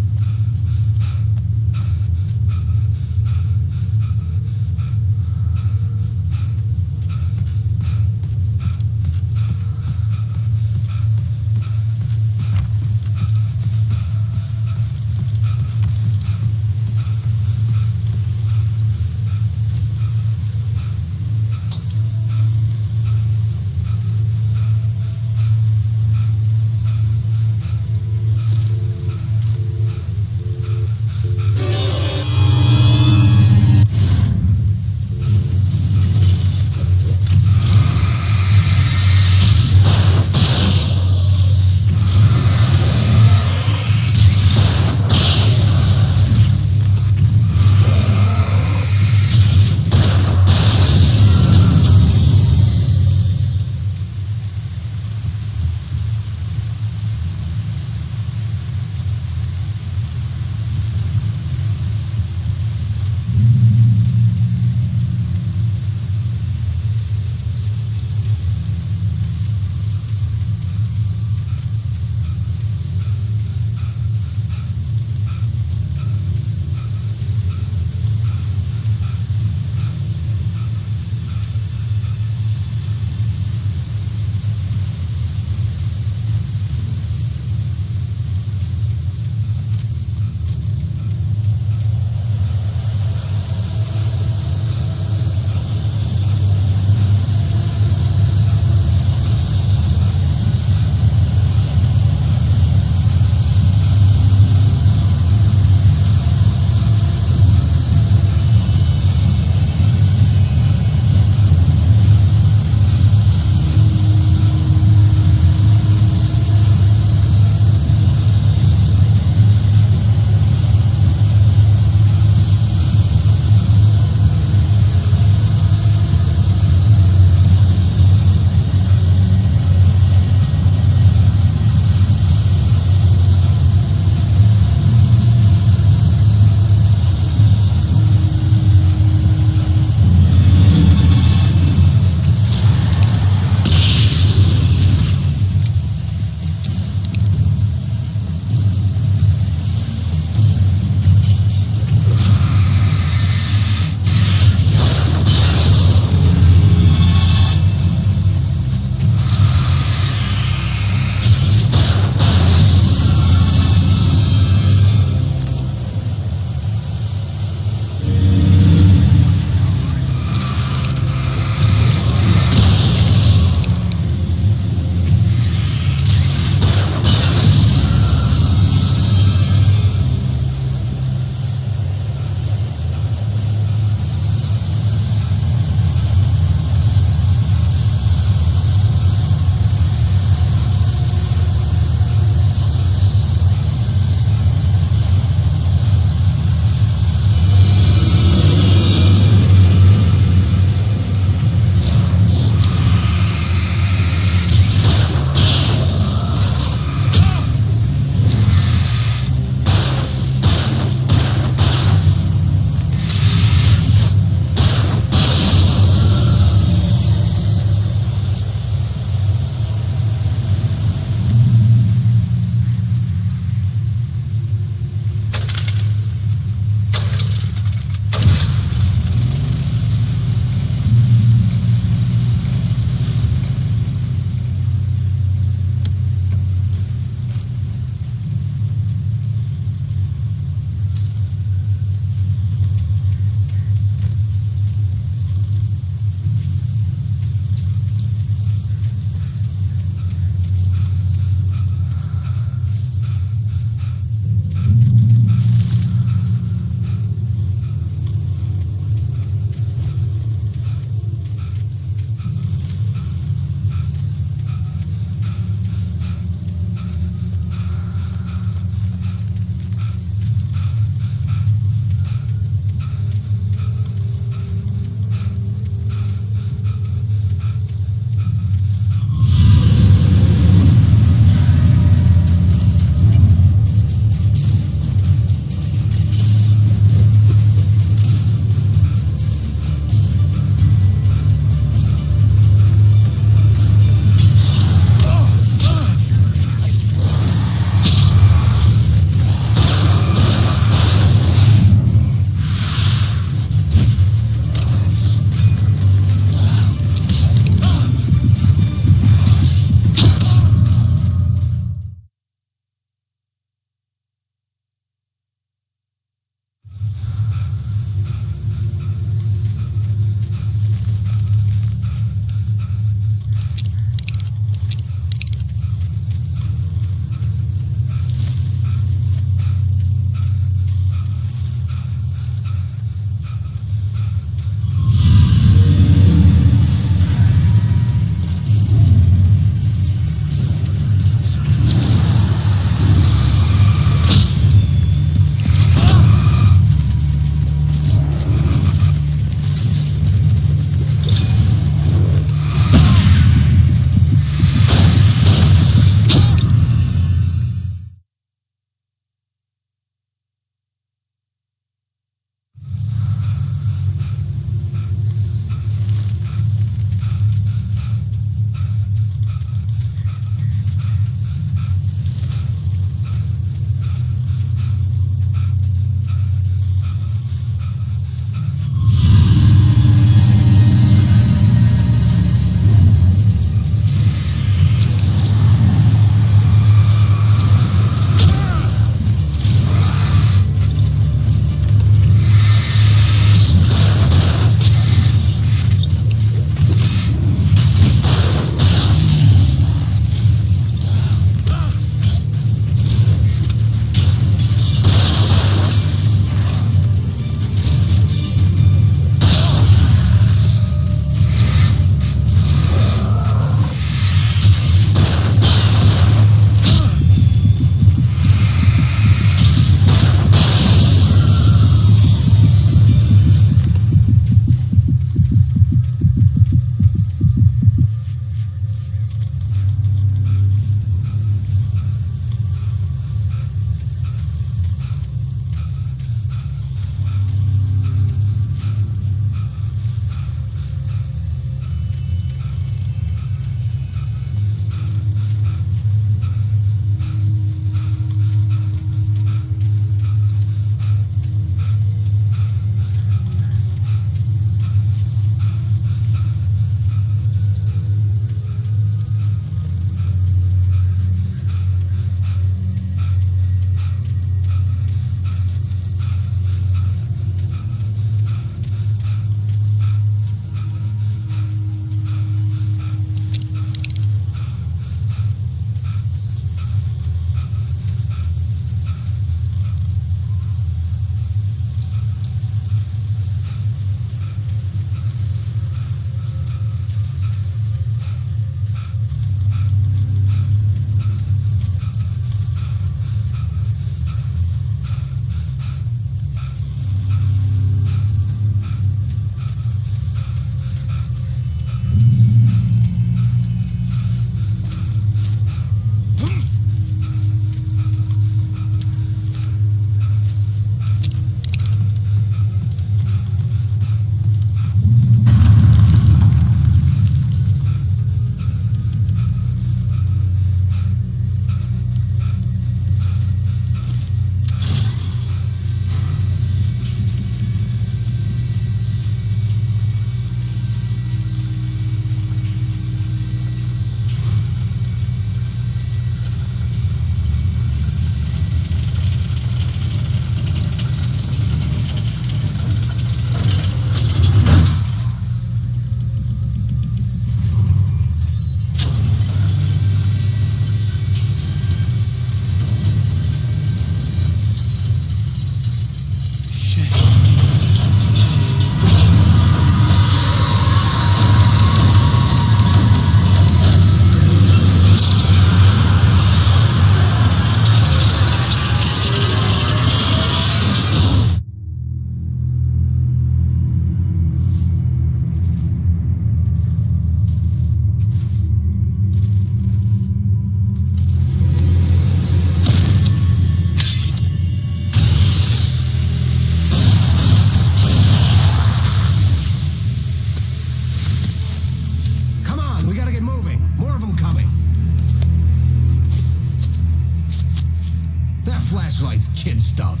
That flashlight's kid stuff.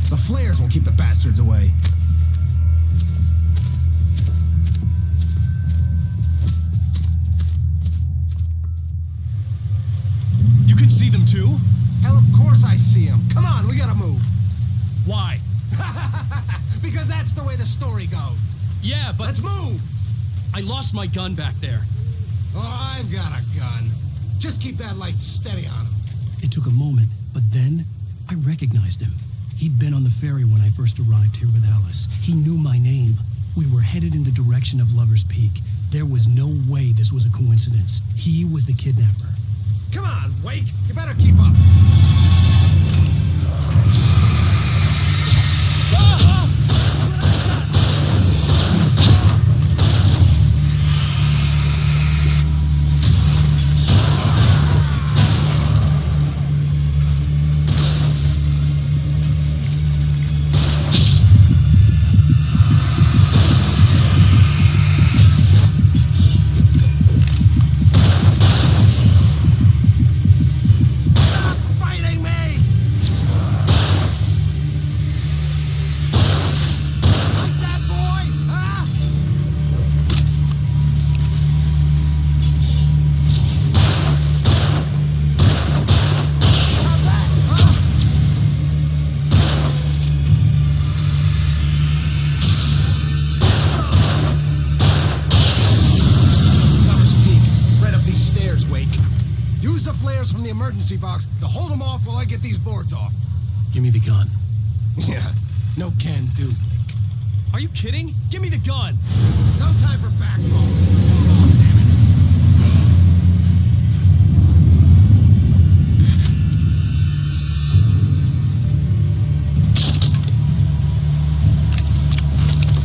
The flares will keep the bastards away. You can see them too? Hell, of course I see them. Come on, we gotta move. Why? Because that's the way the story goes. Yeah, but... Let's move! I lost my gun back there. Oh, I've got a gun. Just keep that light steady on him. It took a moment, but then I recognized him. He'd been on the ferry when I first arrived here with Alice. He knew my name. We were headed in the direction of Lover's Peak. There was no way this was a coincidence. He was the kidnapper. Come on, Wake! You better keep up! From the emergency box to hold them off while I get these boards off. Give me the gun. Yeah, no can do, Wake. Are you kidding? Give me the gun! No time for back talk. Pull them off, damn it.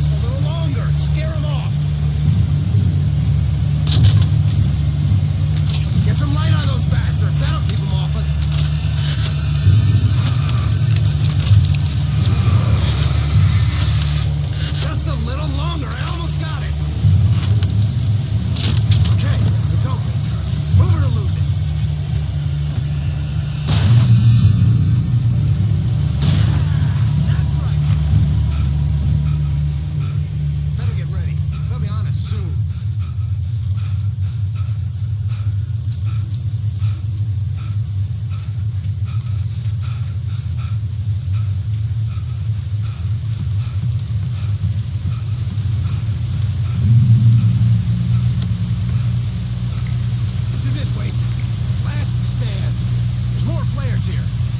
A little longer. Scare them off. Get some light on those bastards. That'll keep them off us. Just a little longer. I almost got it. Okay, it's open. Move it or lose it. That's right. Better get ready. They'll be on us soon.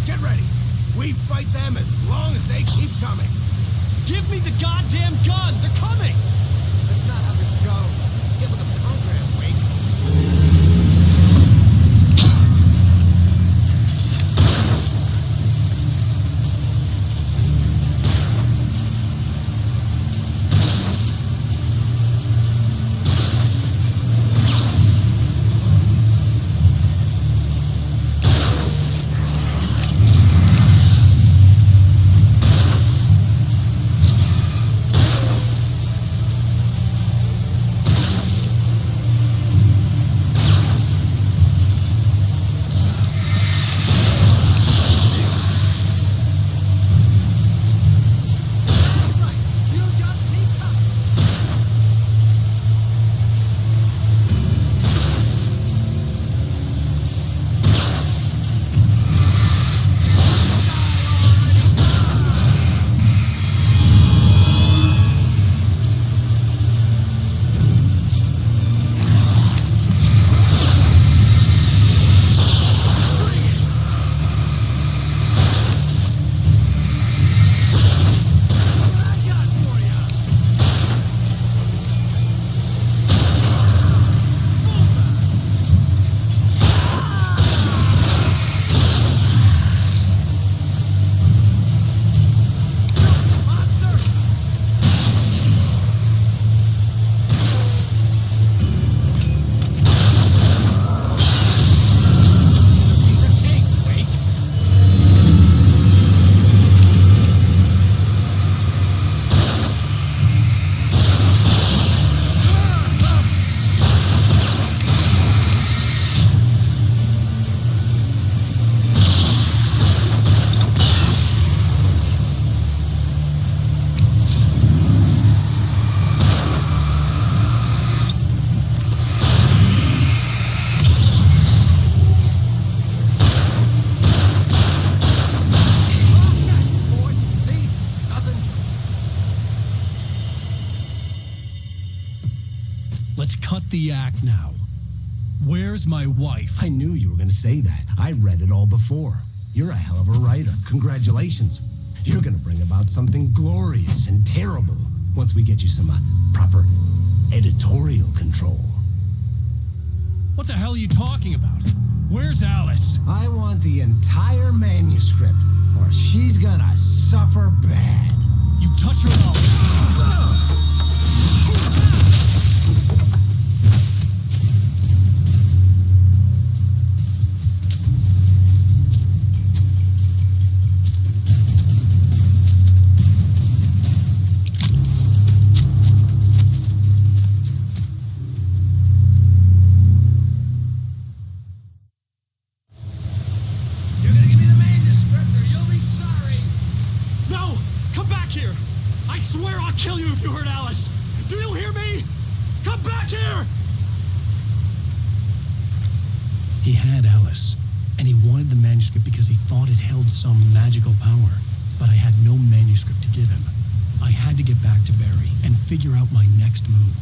Get ready. We fight them as long as they keep coming. Give me the goddamn gun! They're coming! That's not how this goes. Get with the program, Wake. the act now. Where's my wife? I knew you were going to say that. I read it all before. You're a hell of a writer. Congratulations. You're going to bring about something glorious and terrible once we get you some proper editorial control. What the hell are you talking about? Where's Alice? I want the entire manuscript, or she's gonna suffer bad. You touch her mouth. I swear I'll kill you if you hurt Alice! Do you hear me? Come back here! He had Alice, and he wanted the manuscript because he thought it held some magical power, but I had no manuscript to give him. I had to get back to Barry and figure out my next move.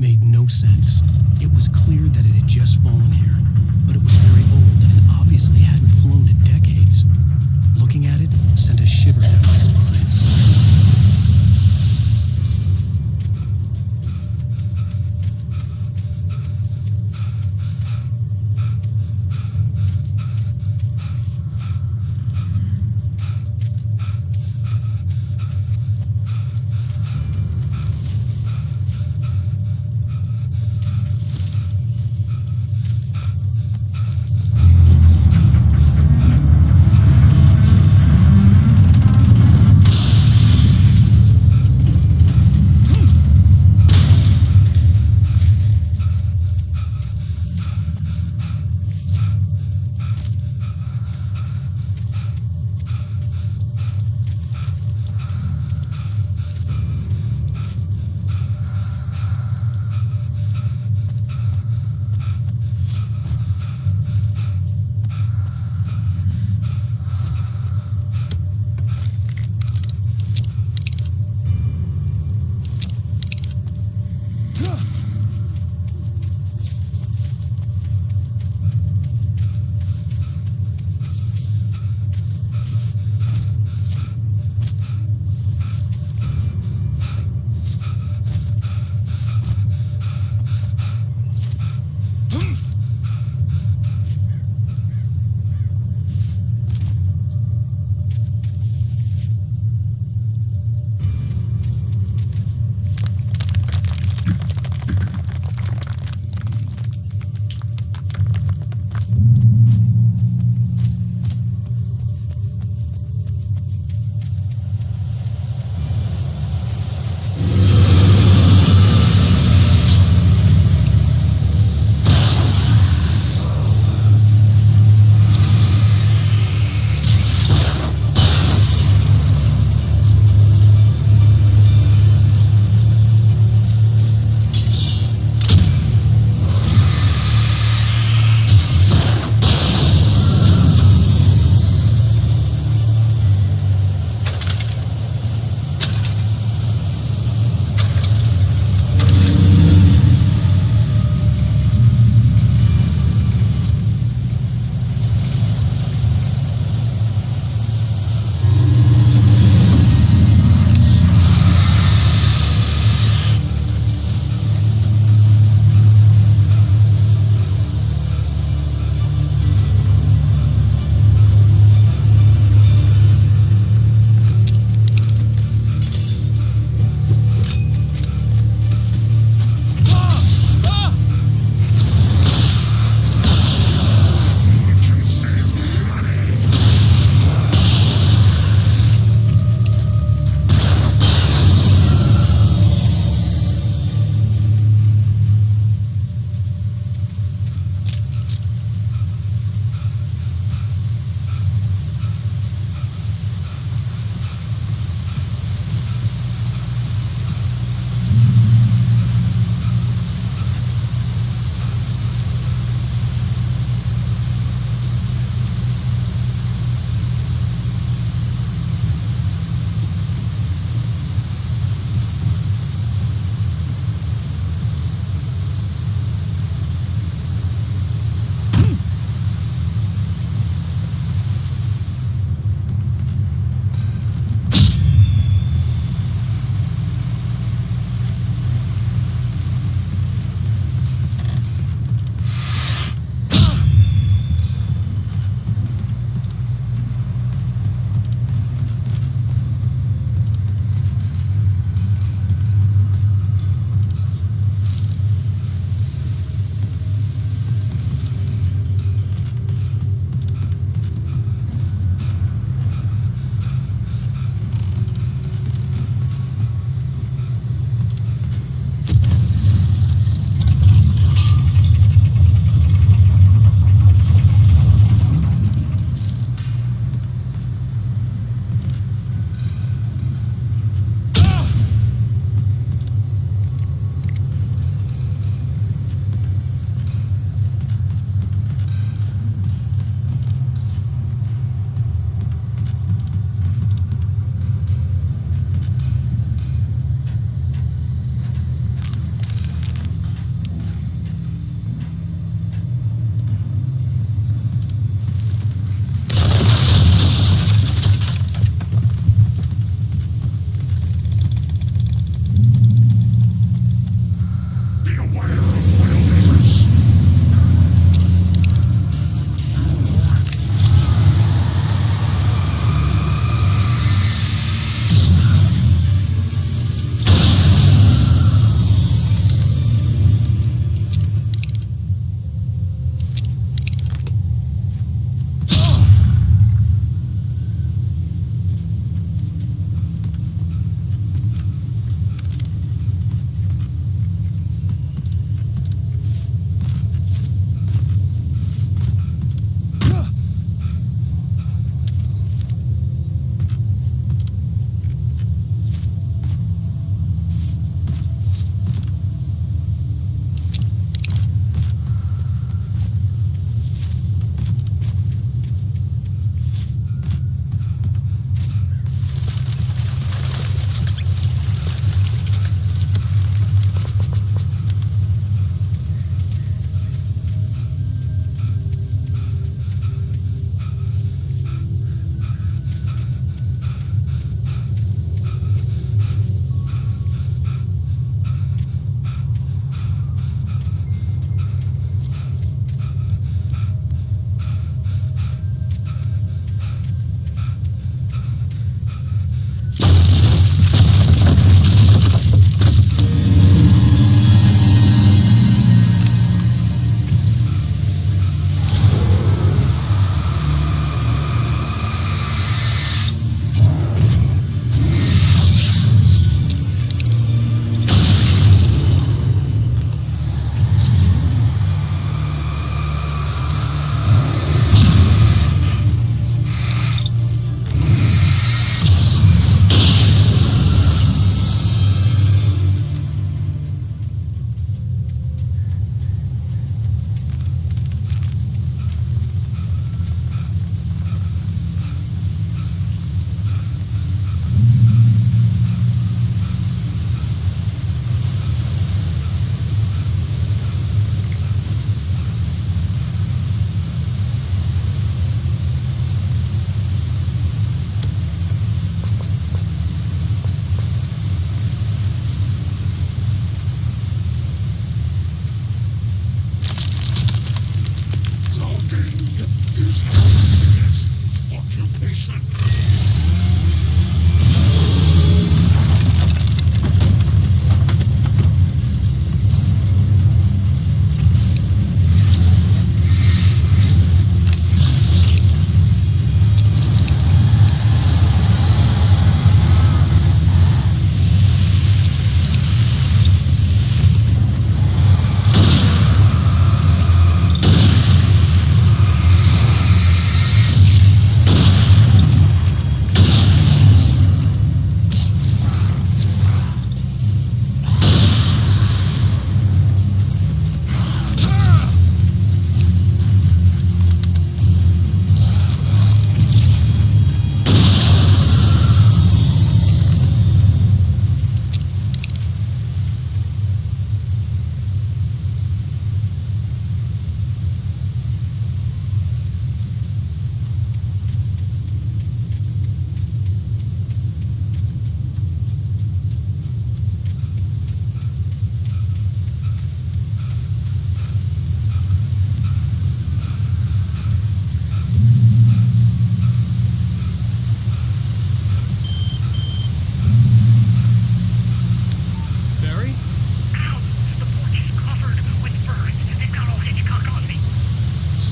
made no sense. It was clear that it had just fallen here, but it was very old and obviously hadn't flown in decades. Looking at it sent a shiver down my spine.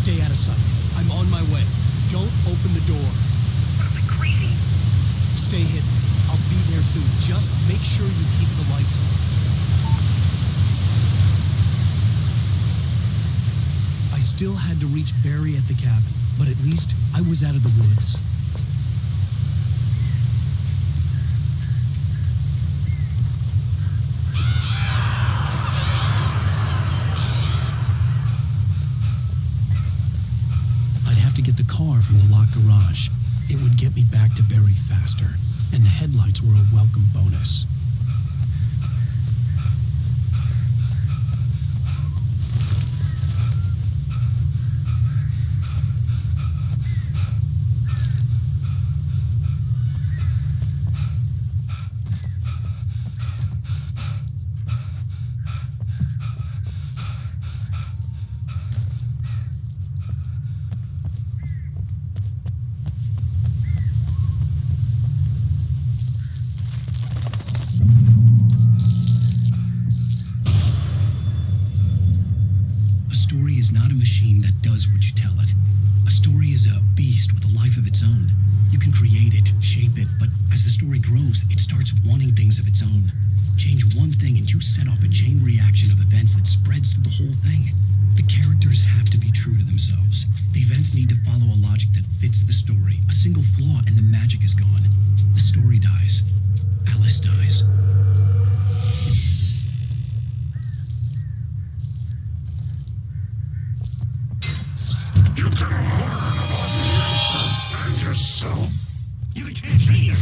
Stay out of sight. I'm on my way. Don't open the door. What, am I crazy? Stay hidden. I'll be there soon. Just make sure you keep the lights on. I still had to reach Barry at the cabin, but at least I was out of the woods. I'd have to get the car from the locked garage. It would get me back to Barry faster, and the headlights were a welcome bonus. A story is not a machine that does what you tell it. A story is a beast with a life of its own. You can create it, shape it, but as the story grows, it starts wanting things of its own. Change one thing and you set off a chain reaction of events that spreads through the whole thing. The characters have to be true to themselves. The events need to follow a logic that fits the story. A single flaw and the magic is gone. The story dies. Alice dies. You can harm others and yourself. You can't be here.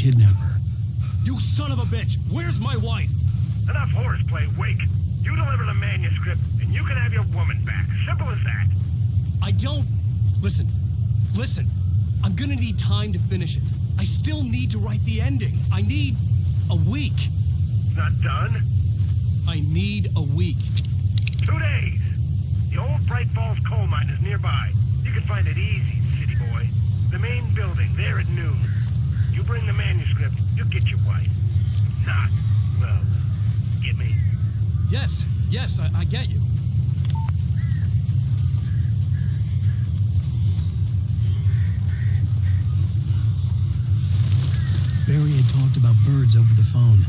Kidnapper. You son of a bitch! Where's my wife? Enough horseplay, Wake. You deliver the manuscript, and you can have your woman back. Simple as that. I don't... Listen. I'm gonna need time to finish it. I still need to write the ending. I need a week. It's not done? I need a week. 2 days. The old Bright Falls coal mine is nearby. You can find it easy, city boy. The main building, there at noon. You bring the manuscript, you'll get your wife. Not, well, get me? Yes, I get you. Barry had talked about birds over the phone.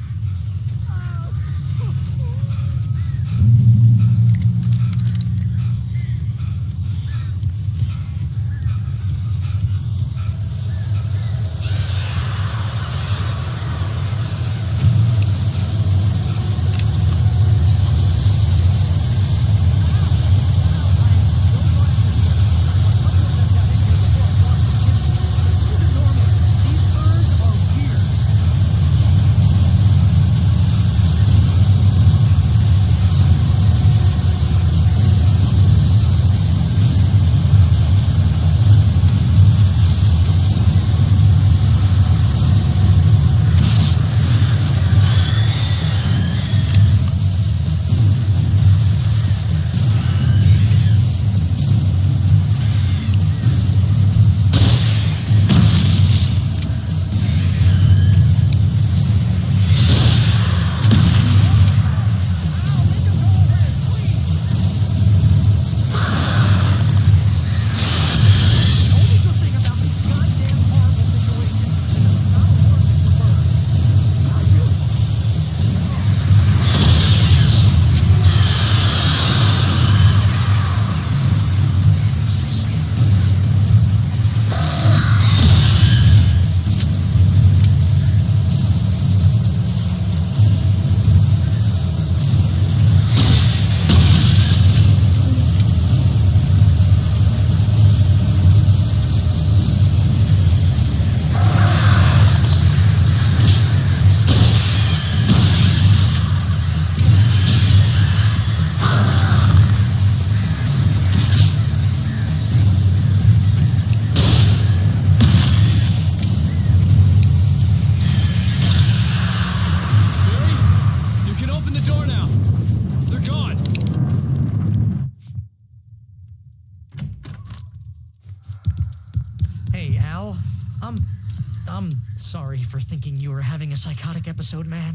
Hey, Al. I'm sorry for thinking you were having a psychotic episode, man.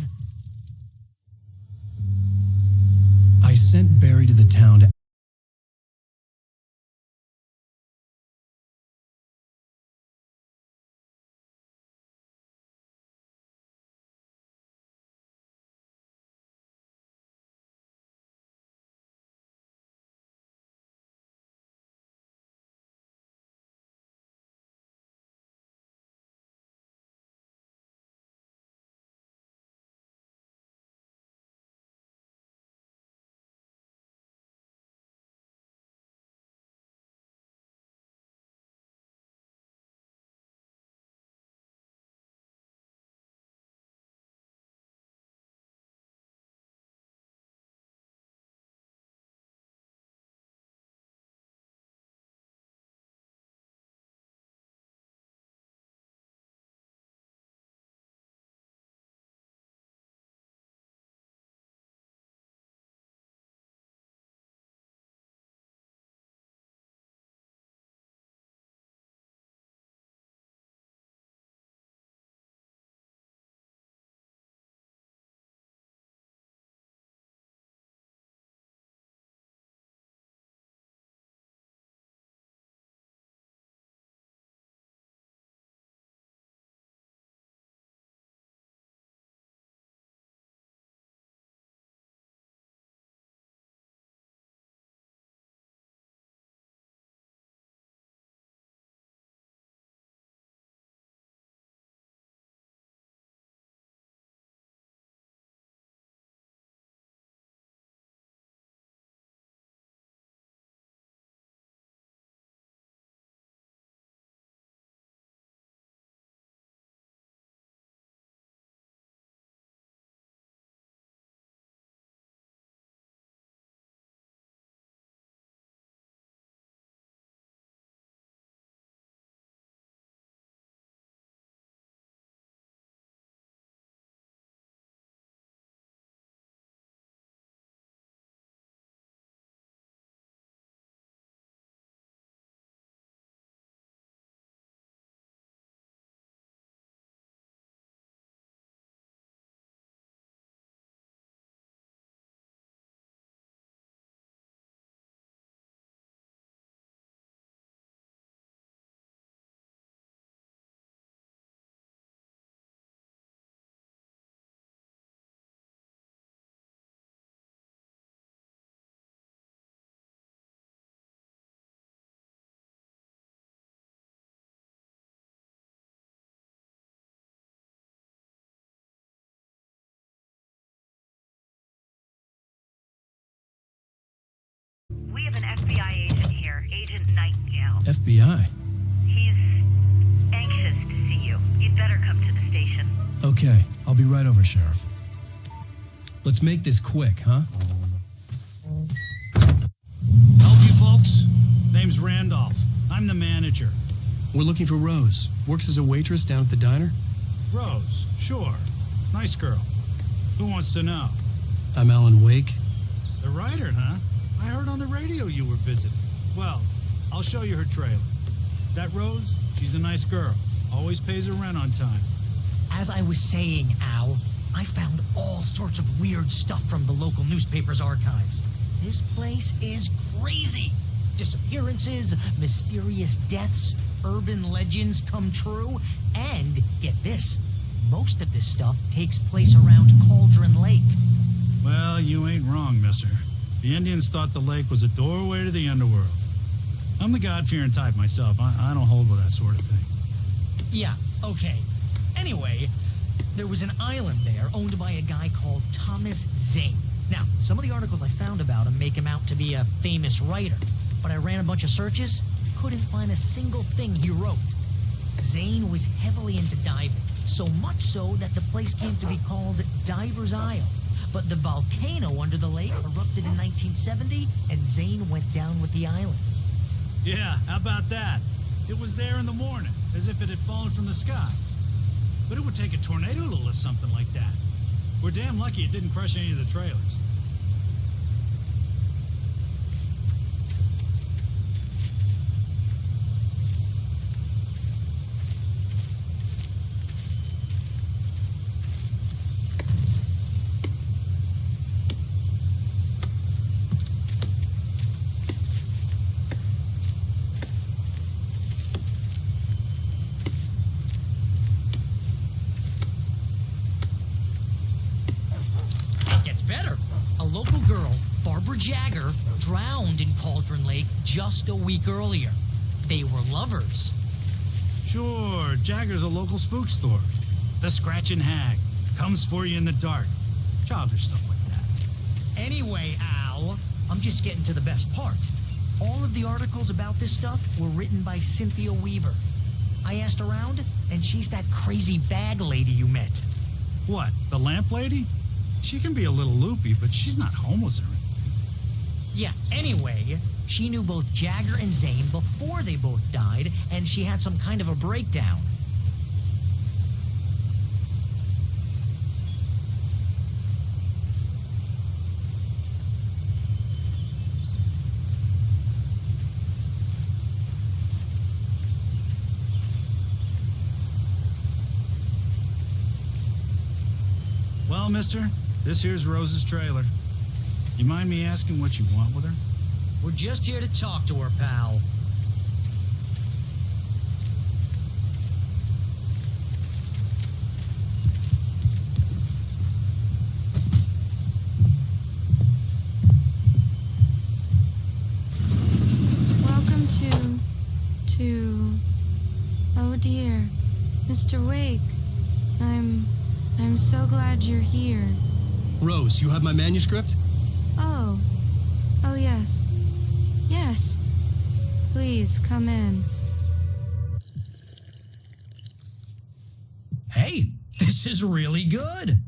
I sent Barry to the town to FBI? He's anxious to see you. You'd better come to the station. Okay, I'll be right over, Sheriff. Let's make this quick, huh? Help you folks? Name's Randolph. I'm the manager. We're looking for Rose. Works as a waitress down at the diner. Rose, sure. Nice girl. Who wants to know? I'm Alan Wake. The writer, huh? I heard on the radio you were visiting. Well, I'll show you her trailer. That Rose, she's a nice girl. Always pays her rent on time. As I was saying, Al, I found all sorts of weird stuff from the local newspaper's archives. This place is crazy. Disappearances, mysterious deaths, urban legends come true, and get this, most of this stuff takes place around Cauldron Lake. Well, you ain't wrong, mister. The Indians thought the lake was a doorway to the underworld. I'm the God-fearing type myself. I don't hold with that sort of thing. Yeah, okay. Anyway, there was an island there owned by a guy called Thomas Zane. Now, some of the articles I found about him make him out to be a famous writer, but I ran a bunch of searches, couldn't find a single thing he wrote. Zane was heavily into diving, so much so that the place came to be called Diver's Isle. But the volcano under the lake erupted in 1970, and Zane went down with the island. Yeah, how about that? It was there in the morning, as if it had fallen from the sky. But it would take a tornado to lift something like that. We're damn lucky it didn't crush any of the trailers. Better. A local girl, Barbara Jagger, drowned in Cauldron Lake just a week earlier. They were lovers. Sure, Jagger's a local spook store. The Scratching Hag. Comes for you in the dark. Childish stuff like that. Anyway, Al, I'm just getting to the best part. All of the articles about this stuff were written by Cynthia Weaver. I asked around, and she's that crazy bag lady you met. What, the lamp lady? She can be a little loopy, but she's not homeless or anything. Yeah, anyway, she knew both Jagger and Zane before they both died, and she had some kind of a breakdown. Well, mister, this here's Rose's trailer. You mind me asking what you want with her? We're just here to talk to her, pal. Welcome to... Oh dear, Mr. Wake. I'm so glad you're here. Rose, you have my manuscript? Oh. Oh, yes. Yes. Please, come in. Hey, this is really good.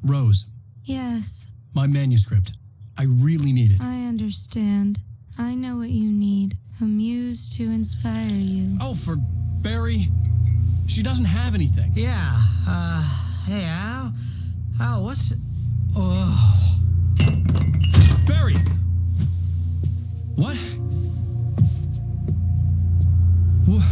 Rose, Yes, my manuscript. I really need it. I understand. I know what you need. A muse to inspire you. Oh, for Barry. She doesn't have anything. Yeah, hey, Al, what's... Oh... Barry! What? What?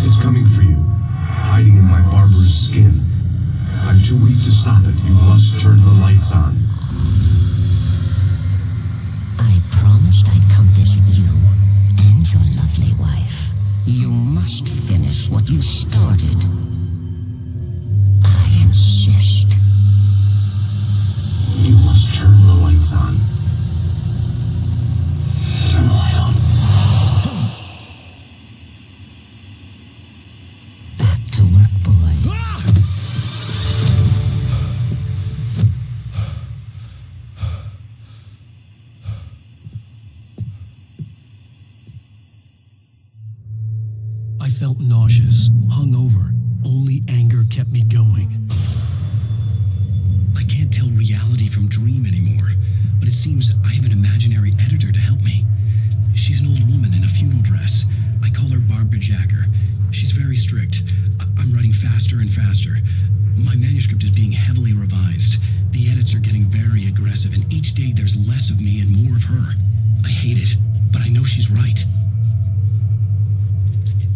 It's coming for you, hiding in my barber's skin. I'm too weak to stop it. You must turn the lights on. I promised I'd come visit you and your lovely wife. You must finish what you started. I insist. You must turn the lights on. Turn the light on. felt nauseous, hungover. Only anger kept me going. I can't tell reality from dream anymore, but it seems I have an imaginary editor to help me. She's an old woman in a funeral dress. I call her Barbara Jagger. She's very strict. I'm writing faster and faster. My manuscript is being heavily revised. The edits are getting very aggressive, and each day there's less of me and more of her. I hate it, but I know she's right.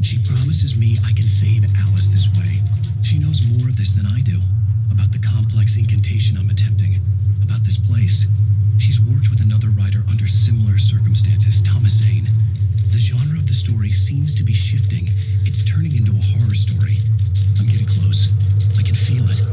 She promises me I can save Alice this way. She knows more of this than I do. About the complex incantation I'm attempting. About this place. She's worked with another writer under similar circumstances, Thomas Zane. The genre of the story seems to be shifting. It's turning into a horror story. I'm getting close. I can feel it.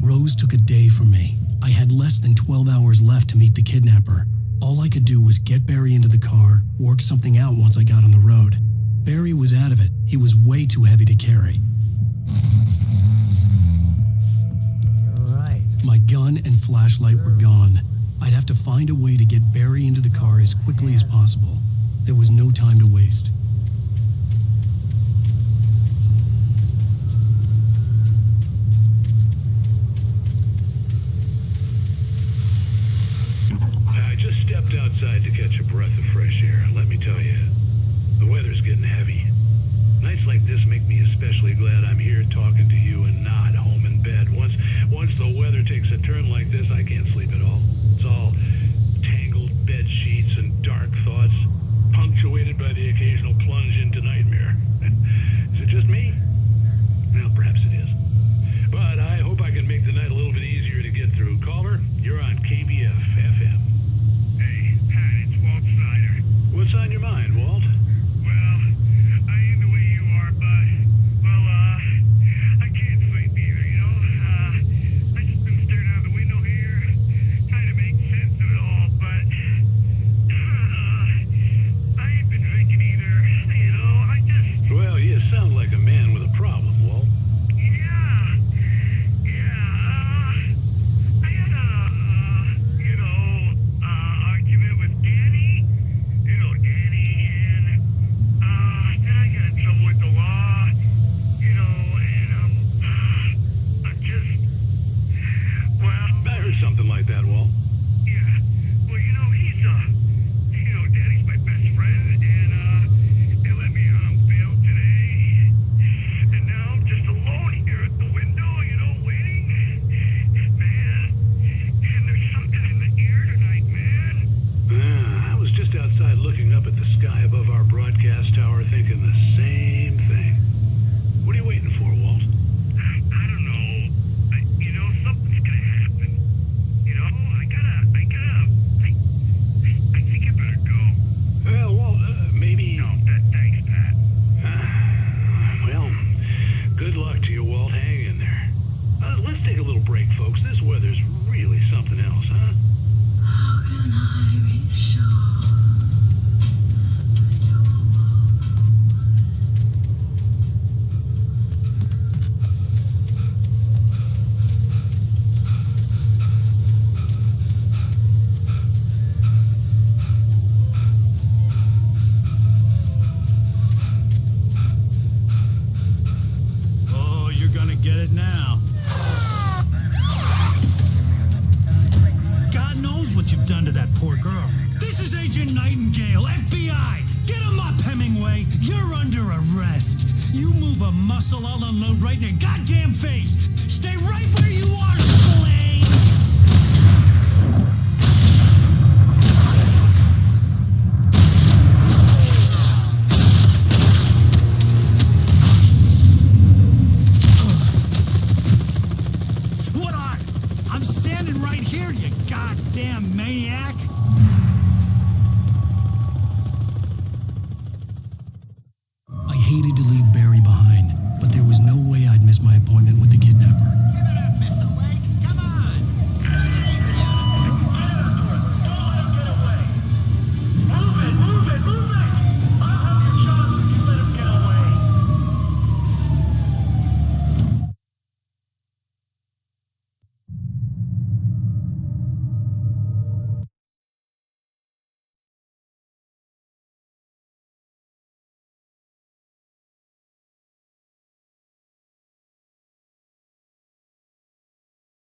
Rose took a day from me. I had less than 12 hours left to meet the kidnapper. All I could do was get Barry into the car, work something out once I got on the road. Barry was out of it. He was way too heavy to carry. Right. My gun and flashlight were gone. I'd have to find a way to get Barry into the car as quickly as possible. There was no time to waste. I just stepped outside to catch a breath of fresh air. Let me tell you, the weather's getting heavy. Nights like this make me especially glad I'm here talking to you and not home in bed. Once the weather takes a turn like this, I can't sleep at all. It's all tangled bed sheets and dark thoughts, punctuated by the occasional plunge into nightmare. Is it just me? Well, perhaps it is. But I hope I can make the night a little bit easier to get through. Caller, you're on KBF FM. Hey, Pat, it's Walt Snyder. What's on your mind, Walt? Well, I ain't the way you are, but, well, I can't sleep either, you know? I just been staring out the window here, trying to make sense of it all, but, I ain't been drinking either, you know? I just... Well, you sound like a man with a problem, Walt. I had argument with Danny, and, then I got in trouble with the law, and, I'm just, well... I heard something like that, Walt. Yeah, well, he's, Danny's my best friend, and, they let me on bail today, and now I'm just alone here at the window, waiting. Man, and there's something in the air tonight, man. I was just outside looking up at the sky above our broadcast tower thinking the same thing. What are you waiting for, Walt? I don't know. Something's gonna happen. I think I better go. Well, Walt, maybe... No, thanks, Pat. Well, good luck to you, Walt. Hang in there. Let's take a little break, folks. This weather's really something else, huh? How can I be sure? Oh, you're gonna get it now. God knows what you've done to that poor girl. This is Agent Nightingale, FBI. Get him up, Hemingway. You're under arrest. You move a muscle, I'll unload right in your goddamn face. Stay right where you are.